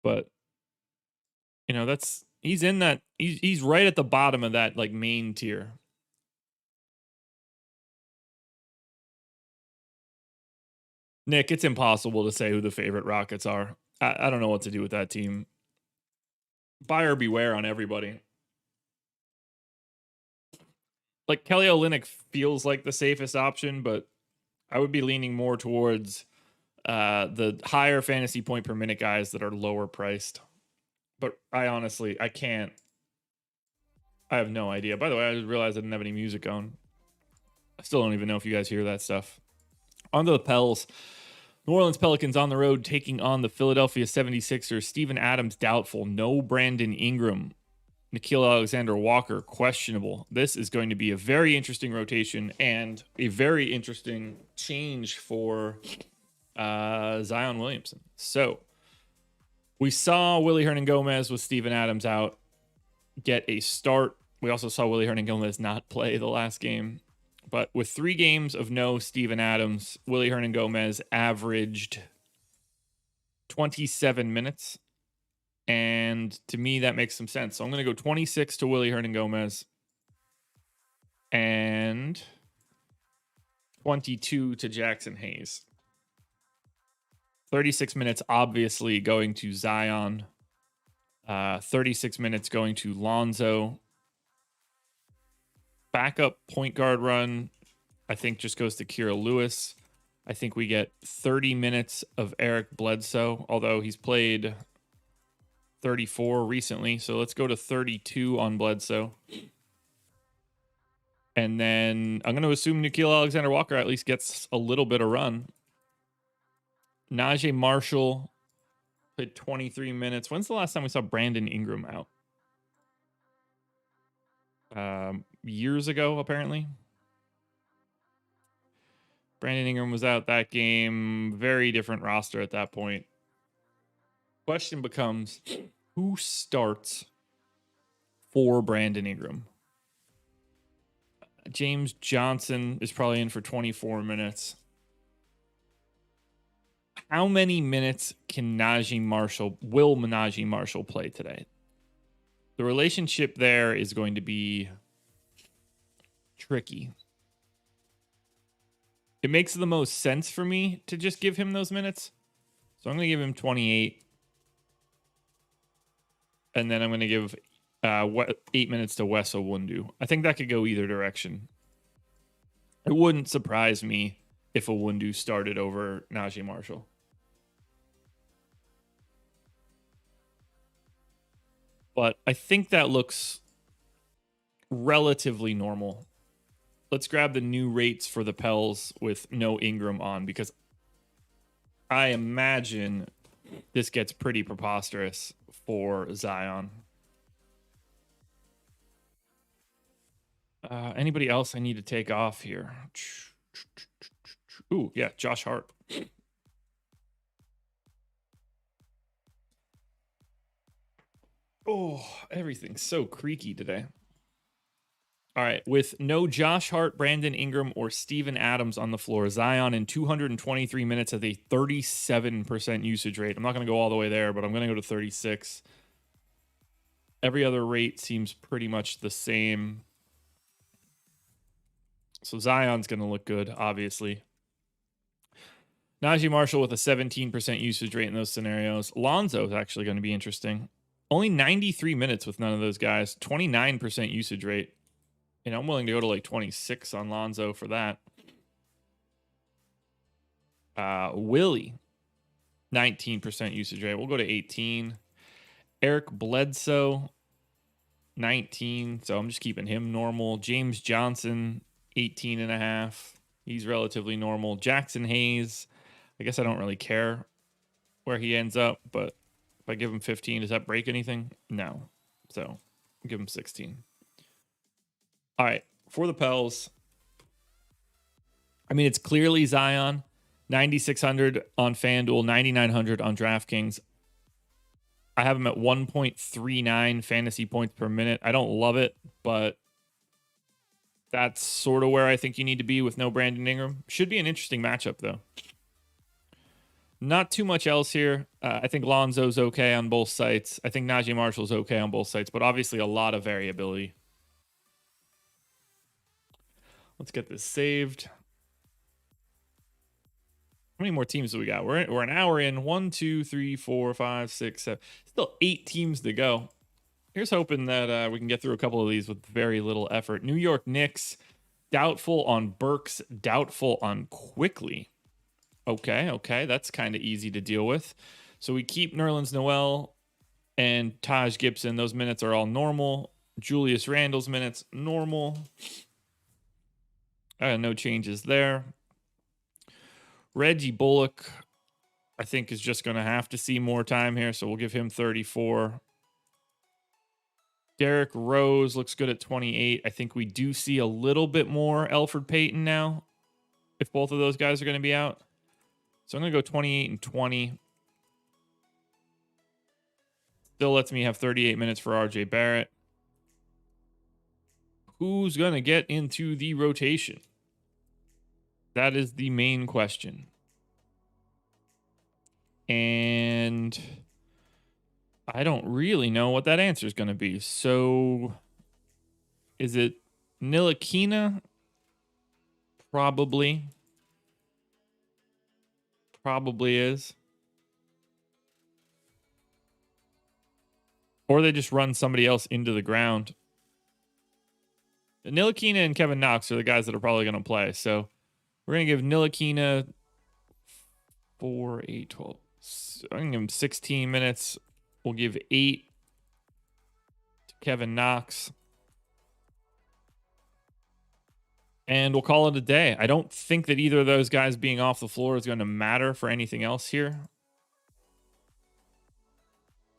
But, you know, he's in that, he's right at the bottom of that like main tier. Nick, it's impossible to say who the favorite Rockets are. I don't know what to do with that team. Buyer beware on everybody. Like Kelly Olynyk feels like the safest option, but I would be leaning more towards the higher fantasy point per minute guys that are lower priced. But I can't. I have no idea. By the way, I just realized I didn't have any music on. I still don't even know if you guys hear that stuff. On to the Pels. New Orleans Pelicans on the road taking on the Philadelphia 76ers. Steven Adams doubtful. No Brandon Ingram. Nickeil Alexander-Walker questionable. This is going to be a very interesting rotation and a very interesting change for Zion Williamson. So we saw Willy Hernangomez with Steven Adams out get a start. We also saw Willy Hernangomez not play the last game. But with 3 games of no Steven Adams, Willy Hernangomez averaged 27 minutes. And to me, that makes some sense. So I'm going to go 26 to Willy Hernangomez and 22 to Jackson Hayes. 36 minutes, obviously, going to Zion. 36 minutes going to Lonzo. Backup point guard run, I think, just goes to Kira Lewis. I think we get 30 minutes of Eric Bledsoe, although he's played 34 recently. So let's go to 32 on Bledsoe. And then I'm going to assume Nickeil Alexander-Walker at least gets a little bit of run. Najee Marshall played 23 minutes. When's the last time we saw Brandon Ingram out? Years ago, apparently. Brandon Ingram was out that game. Very different roster at that point. Question becomes, who starts for Brandon Ingram? James Johnson is probably in for 24 minutes. How many minutes can Najee Marshall play today? The relationship there is going to be tricky. It makes the most sense for me to just give him those minutes. So I'm going to give him 28. And then I'm going to give 8 minutes to Wes Iwundu. I think that could go either direction. It wouldn't surprise me if Iwundu started over Najee Marshall. But I think that looks relatively normal. Let's grab the new rates for the Pels with no Ingram on, because I imagine this gets pretty preposterous for Zion. Anybody else I need to take off here? Ooh, yeah, Josh Hart. Oh, everything's so creaky today. All right, with no Josh Hart, Brandon Ingram, or Steven Adams on the floor, Zion in 223 minutes at a 37% usage rate. I'm not going to go all the way there, but I'm going to go to 36. Every other rate seems pretty much the same. So Zion's going to look good, obviously. Najee Marshall with a 17% usage rate in those scenarios. Lonzo is actually going to be interesting. Only 93 minutes with none of those guys. 29% usage rate. And I'm willing to go to like 26 on Lonzo for that. Willie, 19% usage rate. We'll go to 18. Eric Bledsoe, 19. So I'm just keeping him normal. James Johnson, 18.5. He's relatively normal. Jackson Hayes, I guess I don't really care where he ends up, but if I give him 15, does that break anything? No. So I'll give him 16. All right, for the Pels, I mean, it's clearly Zion, 9,600 on FanDuel, 9,900 on DraftKings. I have him at 1.39 fantasy points per minute. I don't love it, but that's sort of where I think you need to be with no Brandon Ingram. Should be an interesting matchup, though. Not too much else here. I think Lonzo's okay on both sites. I think Najee Marshall's okay on both sites, but obviously a lot of variability. Let's get this saved. How many more teams do we got? We're an hour in. 1, 2, 3, 4, 5, 6, 7. Still 8 teams to go. Here's hoping that we can get through a couple of these with very little effort. New York Knicks, doubtful on Burks, doubtful on Quickly. Okay. That's kind of easy to deal with. So we keep Nerlens Noel and Taj Gibson. Those minutes are all normal. Julius Randle's minutes, normal. No changes there. Reggie Bullock, I think, is just going to have to see more time here, so we'll give him 34. Derrick Rose looks good at 28. I think we do see a little bit more Elfrid Payton now, if both of those guys are going to be out. So I'm going to go 28 and 20. Still lets me have 38 minutes for RJ Barrett. Who's going to get into the rotation? That is the main question. And I don't really know what that answer is going to be. So is it Ntilikina? Probably. Probably is. Or they just run somebody else into the ground. Ntilikina and Kevin Knox are the guys that are probably going to play. So we're going to give Ntilikina 4, 8, 12. So I'm going to give him 16 minutes. We'll give 8 to Kevin Knox. And we'll call it a day. I don't think that either of those guys being off the floor is going to matter for anything else here.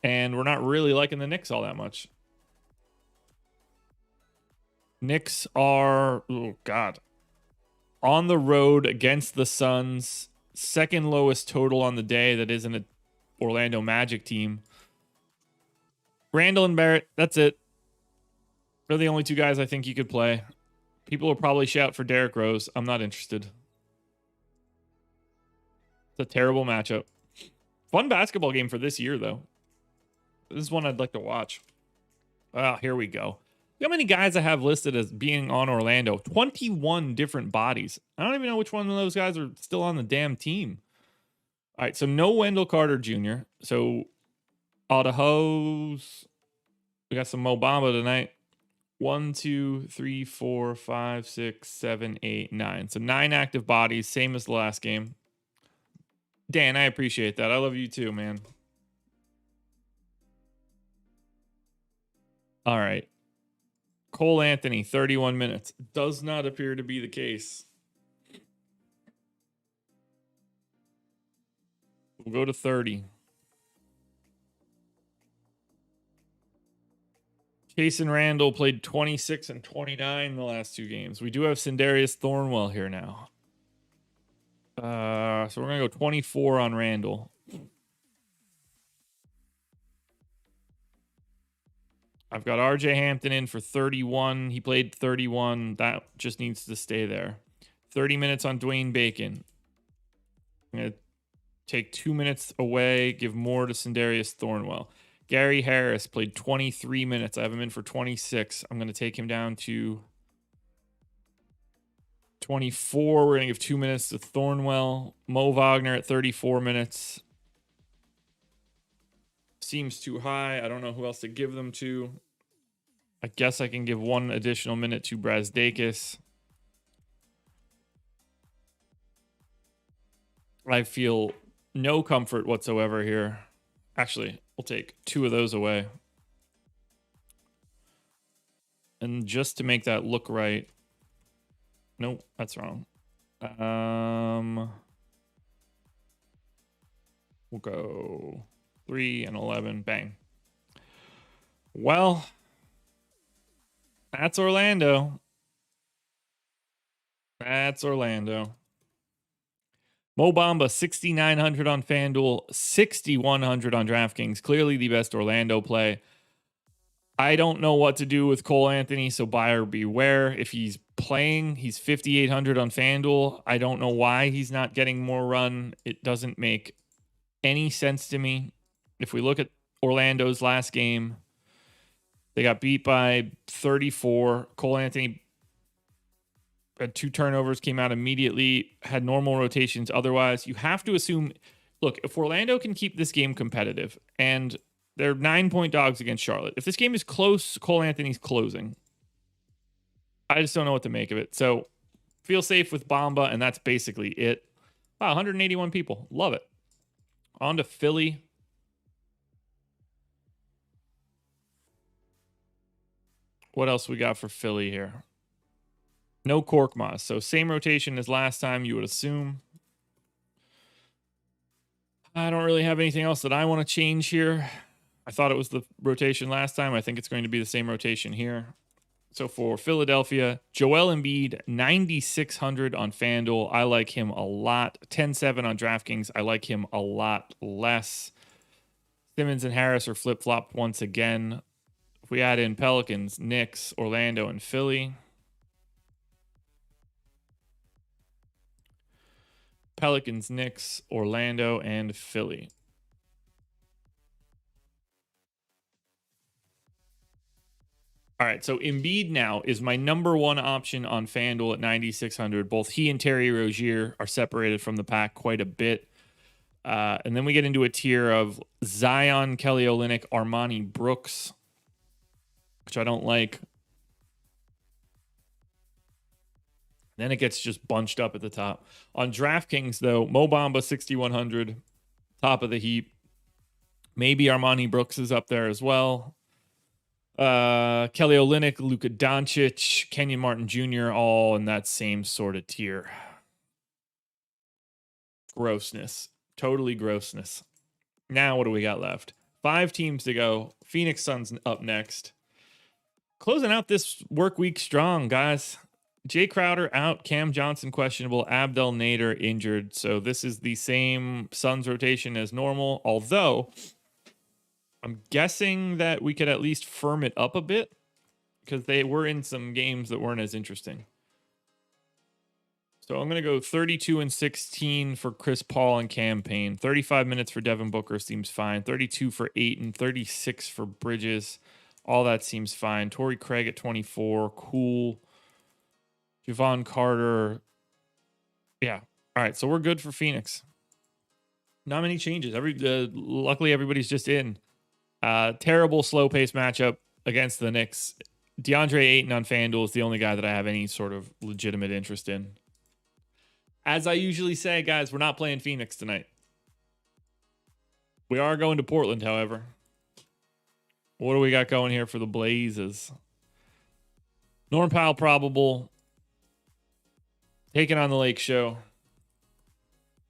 And we're not really liking the Knicks all that much. Knicks are, oh God, on the road against the Suns. Second lowest total on the day that isn't an Orlando Magic team. Randall and Barrett, that's it. They're the only two guys I think you could play. People will probably shout for Derrick Rose. I'm not interested. It's a terrible matchup. Fun basketball game for this year, though. This is one I'd like to watch. Ah, here we go. Look how many guys I have listed as being on Orlando. 21 different bodies. I don't even know which one of those guys are still on the damn team. All right, so no Wendell Carter Jr. So Autohose. We got some Mo Bamba tonight. 1, 2, 3, 4, 5, 6, 7, 8, 9. So 9 active bodies, same as the last game. Dan, I appreciate that. I love you too, man. All right. Cole Anthony, 31 minutes. Does not appear to be the case. We'll go to 30. Jason Randall played 26 and 29 in the last 2 games. We do have Sindarius Thornwell here now. So we're going to go 24 on Randall. I've got RJ Hampton in for 31. He played 31. That just needs to stay there. 30 minutes on Dwayne Bacon. I'm going to take 2 minutes away, give more to Sindarius Thornwell. Gary Harris played 23 minutes. I have him in for 26. I'm going to take him down to 24. We're going to give 2 minutes to Thornwell. Mo Wagner at 34 minutes. Seems too high. I don't know who else to give them to. I guess I can give 1 additional minute to Brazdakis. I feel no comfort whatsoever here. Actually, we'll take 2 of those away. And just to make that look right. Nope, that's wrong. We'll go 3 and 11. Bang. Well, that's Orlando. That's Orlando. Mo Bamba, 6,900 on FanDuel, 6,100 on DraftKings. Clearly the best Orlando play. I don't know what to do with Cole Anthony, so buyer beware. If he's playing, he's 5,800 on FanDuel. I don't know why he's not getting more run. It doesn't make any sense to me. If we look at Orlando's last game, they got beat by 34. Cole Anthony had 2 turnovers, came out immediately, had normal rotations. Otherwise, you have to assume, look, if Orlando can keep this game competitive, and they're 9-point dogs against Charlotte. If this game is close, Cole Anthony's closing. I just don't know what to make of it. So feel safe with Bamba, and that's basically it. Wow, 181 people. Love it. On to Philly. What else we got for Philly here? No Korkmaz. So same rotation as last time, you would assume. I don't really have anything else that I want to change here. I thought it was the rotation last time. I think it's going to be the same rotation here. So for Philadelphia, Joel Embiid, 9,600 on FanDuel. I like him a lot. 10-7 on DraftKings. I like him a lot less. Simmons and Harris are flip-flopped once again. If we add in Pelicans, Knicks, Orlando, and Philly. Pelicans, Knicks, Orlando, and Philly. All right, so Embiid now is my number 1 option on FanDuel at 9,600. Both he and Terry Rozier are separated from the pack quite a bit. And then we get into a tier of Zion, Kelly Olynyk, Armani Brooks, which I don't like. Then it gets just bunched up at the top. On DraftKings, though, Mo Bamba 6,100, top of the heap. Maybe Armani Brooks is up there as well. Kelly Olynyk, Luka Doncic, Kenyon Martin Jr., all in that same sort of tier. Grossness. Totally grossness. Now, what do we got left? 5 teams to go. Phoenix Suns up next. Closing out this work week strong, guys. Jay Crowder out, Cam Johnson questionable, Abdel Nader injured. So this is the same Suns rotation as normal, although I'm guessing that we could at least firm it up a bit because they were in some games that weren't as interesting. So I'm going to go 32 and 16 for Chris Paul and Cam Payne. 35 minutes for Devin Booker seems fine. 32 for Ayton, 36 for Bridges. All that seems fine. Torrey Craig at 24. Cool. Javon Carter. Yeah. All right. So we're good for Phoenix. Not many changes. Luckily, everybody's just in. Terrible slow-paced matchup against the Knicks. DeAndre Ayton on FanDuel is the only guy that I have any sort of legitimate interest in. As I usually say, guys, we're not playing Phoenix tonight. We are going to Portland, however. What do we got going here for the Blazers? Norm Powell probable. Taking on the Lake Show.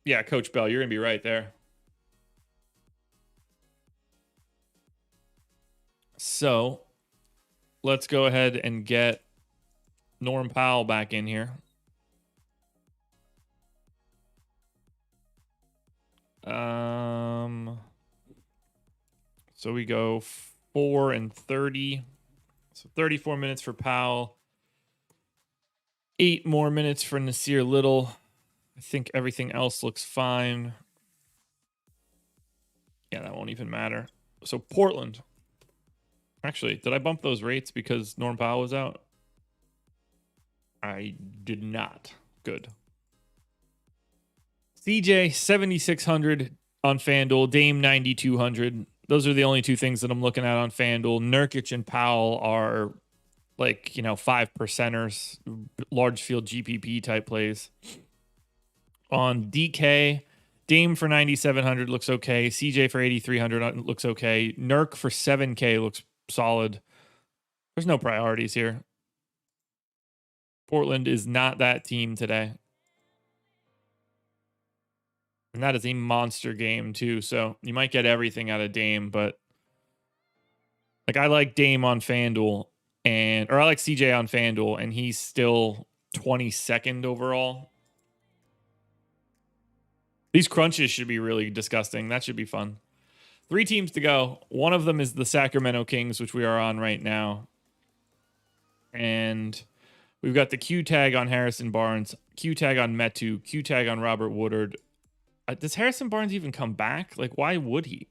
Yeah, Coach Bell, you're going to be right there. So let's go ahead and get Norm Powell back in here. So we go 4 and 30. So 34 minutes for Powell. 8 more minutes for Nasir Little. I think everything else looks fine. Yeah, that won't even matter. So Portland. Actually, did I bump those rates because Norm Powell was out? I did not. Good. CJ 7,600 on FanDuel. Dame 9,200. Those are the only 2 things that I'm looking at on FanDuel. Nurkic and Powell are like, 5%ers, large field GPP type plays. On DK, Dame for 9,700 looks okay. CJ for 8,300 looks okay. Nurk for 7K looks solid. There's no priorities here. Portland is not that team today. And that is a monster game too. So you might get everything out of Dame, but like I like Dame on FanDuel or I like CJ on FanDuel and he's still 22nd overall. These crunches should be really disgusting. That should be fun. 3 teams to go. One of them is the Sacramento Kings, which we are on right now. And we've got the Q tag on Harrison Barnes, Q tag on Metu, Q tag on Robert Woodard. Does Harrison Barnes even come back? Like, why would he?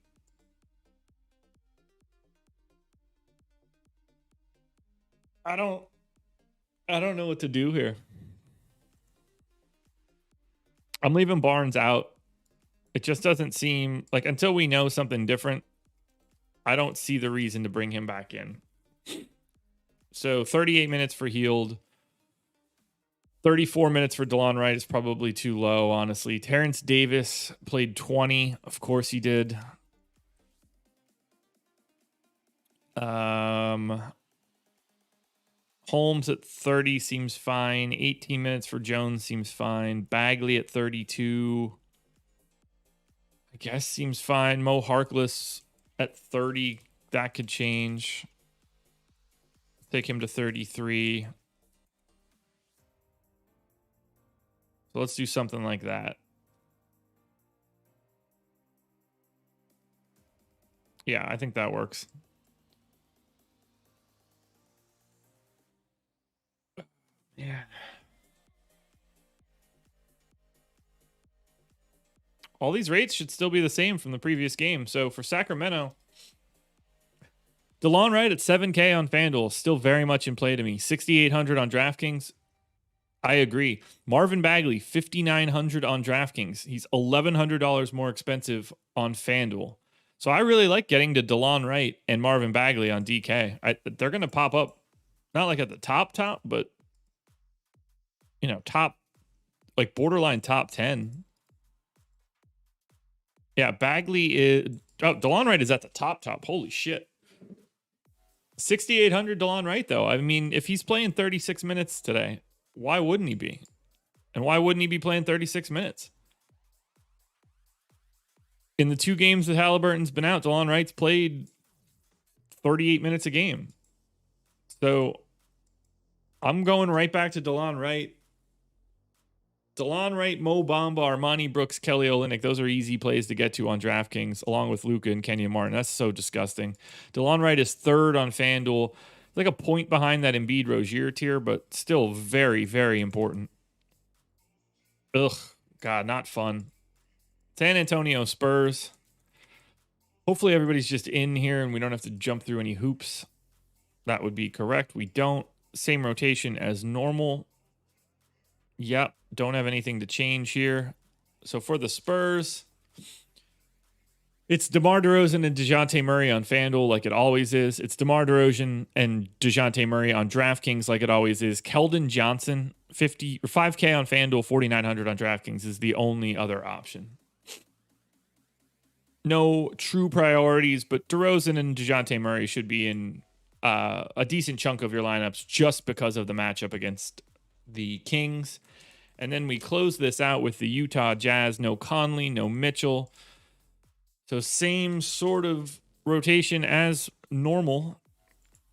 I don't know what to do here. I'm leaving Barnes out. It just doesn't seem like until we know something different, I don't see the reason to bring him back in. So 38 minutes for Heald. 34 minutes for DeLon Wright is probably too low, honestly. Terrence Davis played 20. Of course he did. Holmes at 30 seems fine. 18 minutes for Jones seems fine. Bagley at 32. I guess seems fine. Mo Harkless at 30. That could change. Take him to 33. So let's do something like that. Yeah, I think that works. Yeah. All these rates should still be the same from the previous game. So for Sacramento, DeLon Wright at 7K on FanDuel, still very much in play to me. 6,800 on DraftKings. I agree. Marvin Bagley, 5,900 on DraftKings. He's $1,100 more expensive on FanDuel. So I really like getting to DeLon Wright and Marvin Bagley on DK. They're going to pop up, not like at the top, but top, like borderline top 10. Yeah, Bagley is. Oh, DeLon Wright is at the top. Holy shit. 6,800 DeLon Wright, though. I mean, if he's playing 36 minutes today, why wouldn't he be? And why wouldn't he be playing 36 minutes? In the 2 games that Halliburton's been out, DeLon Wright's played 38 minutes a game. So I'm going right back to DeLon Wright. DeLon Wright, Mo Bamba, Armani Brooks, Kelly Olynyk. Those are easy plays to get to on DraftKings, along with Luka and Kenyon Martin. That's so disgusting. DeLon Wright is 3rd on FanDuel. Like a point behind that Embiid Rozier tier, but still very, very important. Ugh, God, not fun. San Antonio Spurs. Hopefully everybody's just in here and we don't have to jump through any hoops. That would be correct. We don't. Same rotation as normal. Yep, don't have anything to change here. So for the Spurs, it's DeMar DeRozan and DeJounte Murray on FanDuel like it always is. It's DeMar DeRozan and DeJounte Murray on DraftKings like it always is. Keldon Johnson, 5K on FanDuel, 4,900 on DraftKings is the only other option. No true priorities, but DeRozan and DeJounte Murray should be in a decent chunk of your lineups just because of the matchup against the Kings. And then we close this out with the Utah Jazz. No Conley, no Mitchell. So same sort of rotation as normal,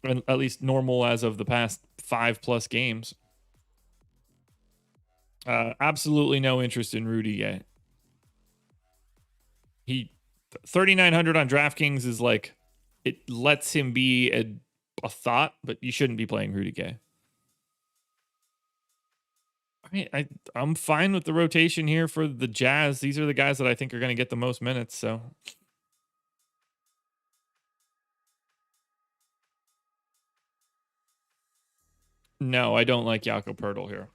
at least normal as of the past 5+ games. Absolutely no interest in Rudy Gay. 3,900 on DraftKings is like, it lets him be a thought, but you shouldn't be playing Rudy Gay. I'm fine with the rotation here for the Jazz. These are the guys that I think are going to get the most minutes. So no, I don't like Jakob Poeltl here.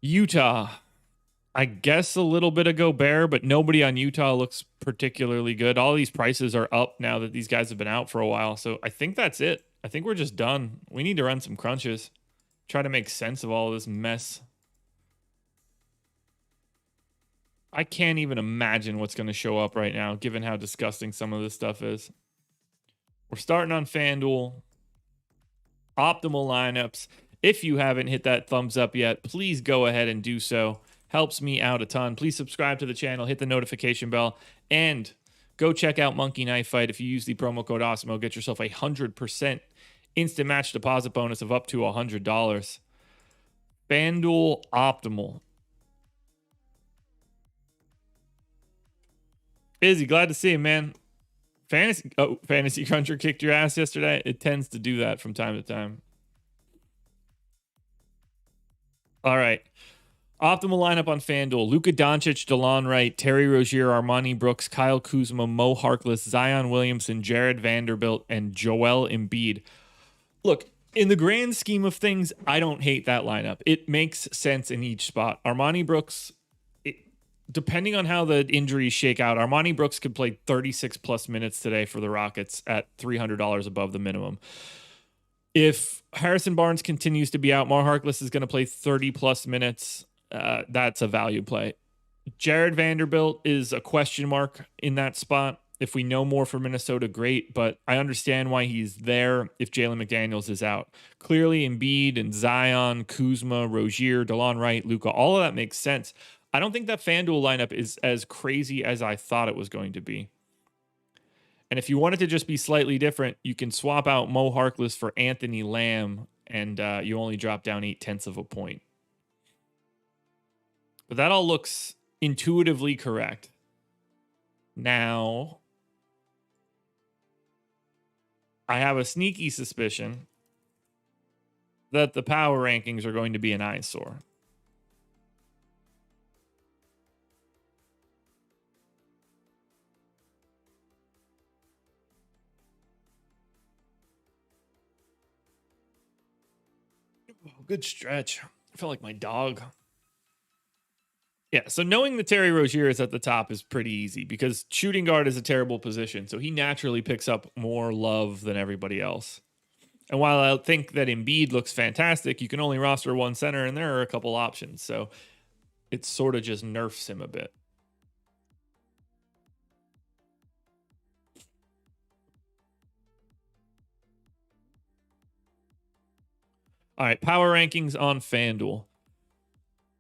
Utah, I guess a little bit of Gobert, but nobody on Utah looks particularly good. All these prices are up now that these guys have been out for a while. So I think that's it. I think we're just done. We need to run some crunches. Try to make sense of all of this mess. I can't even imagine what's going to show up right now, given how disgusting some of this stuff is. We're starting on FanDuel. Optimal lineups. If you haven't hit that thumbs up yet, please go ahead and do so. Helps me out a ton. Please subscribe to the channel, hit the notification bell, and go check out Monkey Knife Fight. If you use the promo code Awesemo, get yourself a 100% instant match deposit bonus of up to $100. FanDuel Optimal. Izzy, glad to see you, man. Fantasy Cruncher kicked your ass yesterday. It tends to do that from time to time. All right. Optimal lineup on FanDuel. Luka Doncic, DeLon Wright, Terry Rozier, Armani Brooks, Kyle Kuzma, Mo Harkless, Zion Williamson, Jared Vanderbilt, and Joel Embiid. Look, in the grand scheme of things, I don't hate that lineup. It makes sense in each spot. Armani Brooks, depending on how the injuries shake out, Armani Brooks could play 36+ minutes today for the Rockets at $300 above the minimum. If Harrison Barnes continues to be out, Mo Harkless is going to play 30+ minutes. That's a value play. Jared Vanderbilt is a question mark in that spot. If we know more for Minnesota, great, but I understand why he's there if Jalen McDaniels is out. Clearly, Embiid and Zion, Kuzma, Rozier, DeLon Wright, Luka, all of that makes sense. I don't think that FanDuel lineup is as crazy as I thought it was going to be. And if you want it to just be slightly different, you can swap out Mo Harkless for Anthony Lamb, and you only drop down 0.8 of a point. But that all looks intuitively correct. Now, I have a sneaky suspicion that the power rankings are going to be an eyesore. Good stretch. I felt like my dog. Yeah, so knowing that Terry Rozier is at the top is pretty easy because shooting guard is a terrible position. So he naturally picks up more love than everybody else. And while I think that Embiid looks fantastic, you can only roster one center and there are a couple options. So it sort of just nerfs him a bit. All right, power rankings on FanDuel.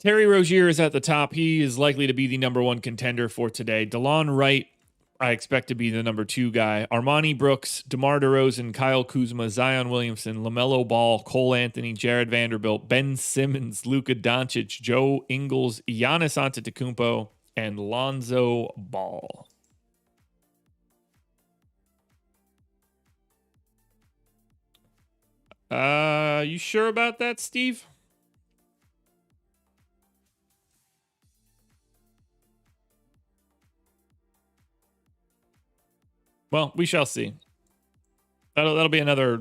Terry Rozier is at the top. He is likely to be the number one contender for today. DeLon Wright, I expect to be the number 2 guy. Armani Brooks, DeMar DeRozan, Kyle Kuzma, Zion Williamson, LaMelo Ball, Cole Anthony, Jared Vanderbilt, Ben Simmons, Luka Doncic, Joe Ingles, Giannis Antetokounmpo, and Lonzo Ball. You sure about that, Steve? Well, we shall see. That'll be another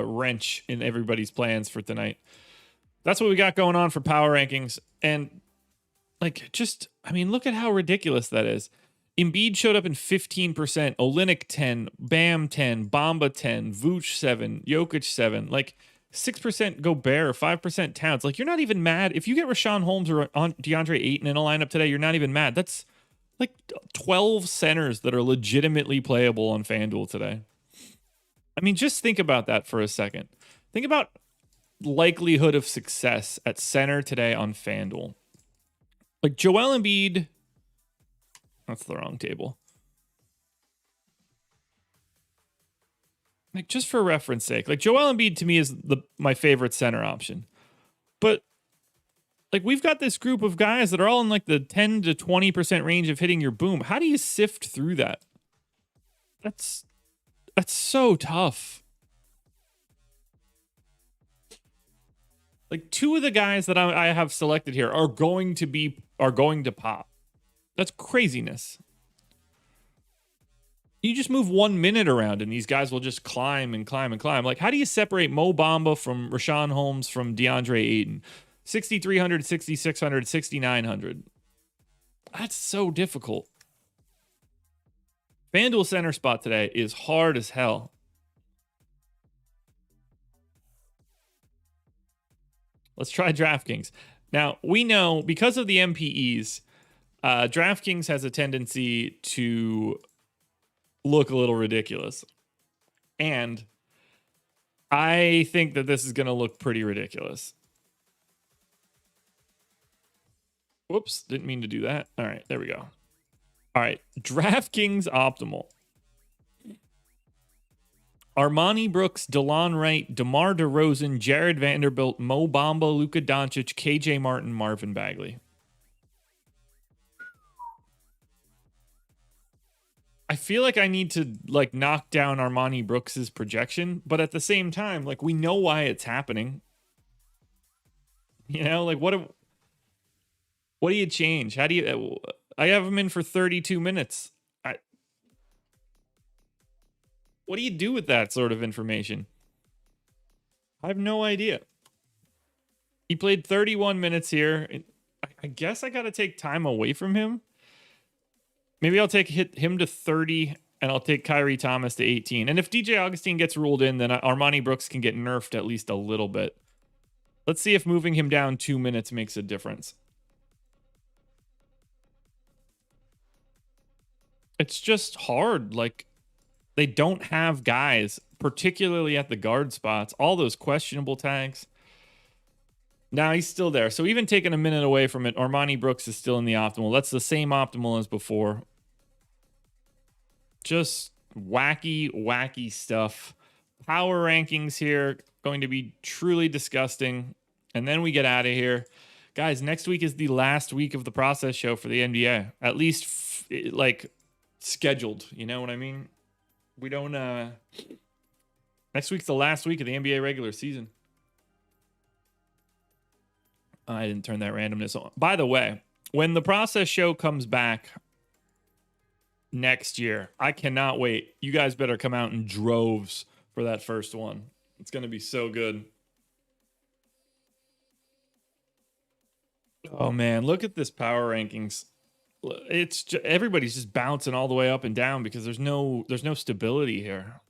wrench in everybody's plans for tonight. That's what we got going on for power rankings. And look at how ridiculous that is. Embiid showed up in 15%, Olynyk 10, Bam 10, Bamba 10, Vooch 7, Jokic 7. 6% Gobert, 5% Towns. You're not even mad. If you get Rashawn Holmes or DeAndre Ayton in a lineup today, you're not even mad. That's 12 centers that are legitimately playable on FanDuel today. Just think about that for a second. Think about likelihood of success at center today on FanDuel. Joel Embiid. That's the wrong table. Just for reference sake, Joel Embiid to me is my favorite center option. But we've got this group of guys that are all in the 10 to 20% range of hitting your boom. How do you sift through that? That's so tough. 2 of the guys that I have selected here are going to pop. That's craziness. You just move 1 minute around and these guys will just climb and climb and climb. How do you separate Mo Bamba from Rashawn Holmes from DeAndre Ayton? 6,300, 6,600, 6,900. That's so difficult. FanDuel center spot today is hard as hell. Let's try DraftKings. Now, we know because of the MPEs, DraftKings has a tendency to look a little ridiculous. And I think that this is going to look pretty ridiculous. Whoops, didn't mean to do that. All right, there we go. All right, DraftKings Optimal. Armani Brooks, DeLon Wright, DeMar DeRozan, Jared Vanderbilt, Mo Bamba, Luka Doncic, KJ Martin, Marvin Bagley. I feel like I need to knock down Armani Brooks's projection, but at the same time, we know why it's happening. What do you change? How do you? I have him in for 32 minutes. What do you do with that sort of information? I have no idea. He played 31 minutes here. I guess I got to take time away from him. Maybe I'll hit him to 30 and I'll take Kyrie Thomas to 18. And if DJ Augustine gets ruled in, then Armani Brooks can get nerfed at least a little bit. Let's see if moving him down 2 minutes makes a difference. It's just hard. They don't have guys, particularly at the guard spots. All those questionable tags. Now he's still there. So even taking a minute away from it, Armani Brooks is still in the optimal. That's the same optimal as before. Just wacky, wacky stuff. Power rankings here going to be truly disgusting. And then we get out of here. Guys, next week is the last week of the process show for the NBA. At least scheduled. You know what I mean? We don't next week's the last week of the NBA regular season. I didn't turn that randomness on. By the way, when the process show comes back next year, I cannot wait. You guys better come out in droves for that first one. It's going to be so good. Oh man, look at this power rankings. It's everybody's just bouncing all the way up and down because there's no stability here.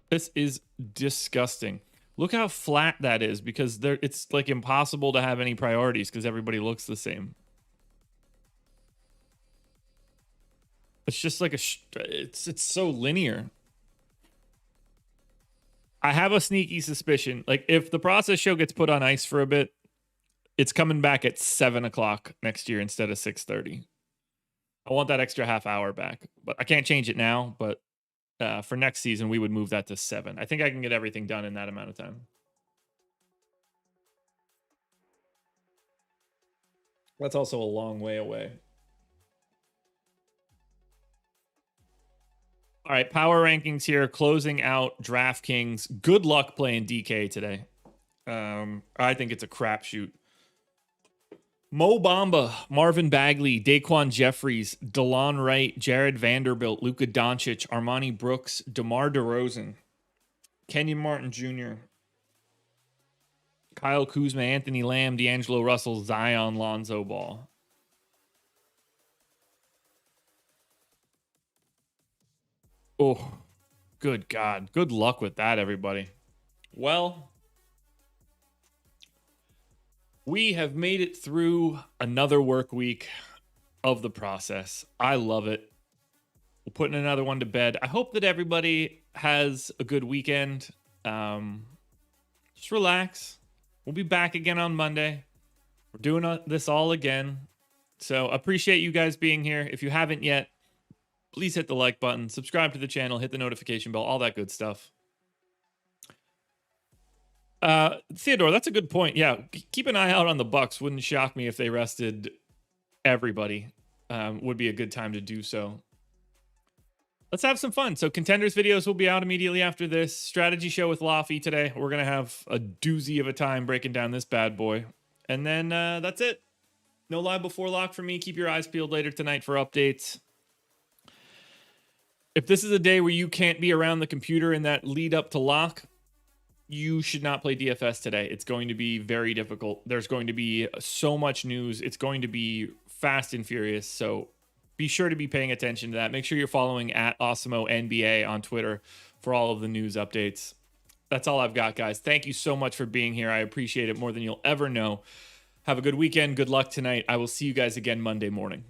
This is disgusting. Look how flat that is because it's like impossible to have any priorities because everybody looks the same. It's just like it's so linear. I have a sneaky suspicion. Like if the process show gets put on ice for a bit, it's coming back at 7 o'clock next year instead of 6:30. I want that extra half hour back, but I can't change it now. But for next season, we would move that to 7. I think I can get everything done in that amount of time. That's also a long way away. All right, power rankings here, closing out DraftKings. Good luck playing DK today. I think it's a crapshoot. Mo Bamba, Marvin Bagley, Daquan Jeffries, DeLon Wright, Jared Vanderbilt, Luka Doncic, Armani Brooks, DeMar DeRozan, Kenyon Martin Jr., Kyle Kuzma, Anthony Lamb, D'Angelo Russell, Zion, Lonzo Ball. Oh, good God. Good luck with that, everybody. Well, we have made it through another work week of the process. I love it. We're putting another one to bed. I hope that everybody has a good weekend. Just relax. We'll be back again on Monday. We're doing this all again. So appreciate you guys being here. If you haven't yet, please hit the like button, subscribe to the channel, hit the notification bell, all that good stuff. Theodore, that's a good point. Yeah, keep an eye out on the Bucks. Wouldn't shock me if they rested everybody. Would be a good time to do so. Let's have some fun. So contenders videos will be out immediately after this. Strategy show with Laffy today. We're going to have a doozy of a time breaking down this bad boy. And then that's it. No live before lock for me. Keep your eyes peeled later tonight for updates. If this is a day where you can't be around the computer in that lead up to lock, you should not play DFS today. It's going to be very difficult. There's going to be so much news. It's going to be fast and furious. So be sure to be paying attention to that. Make sure you're following at Awesemo NBA on Twitter for all of the news updates. That's all I've got, guys. Thank you so much for being here. I appreciate it more than you'll ever know. Have a good weekend. Good luck tonight. I will see you guys again Monday morning.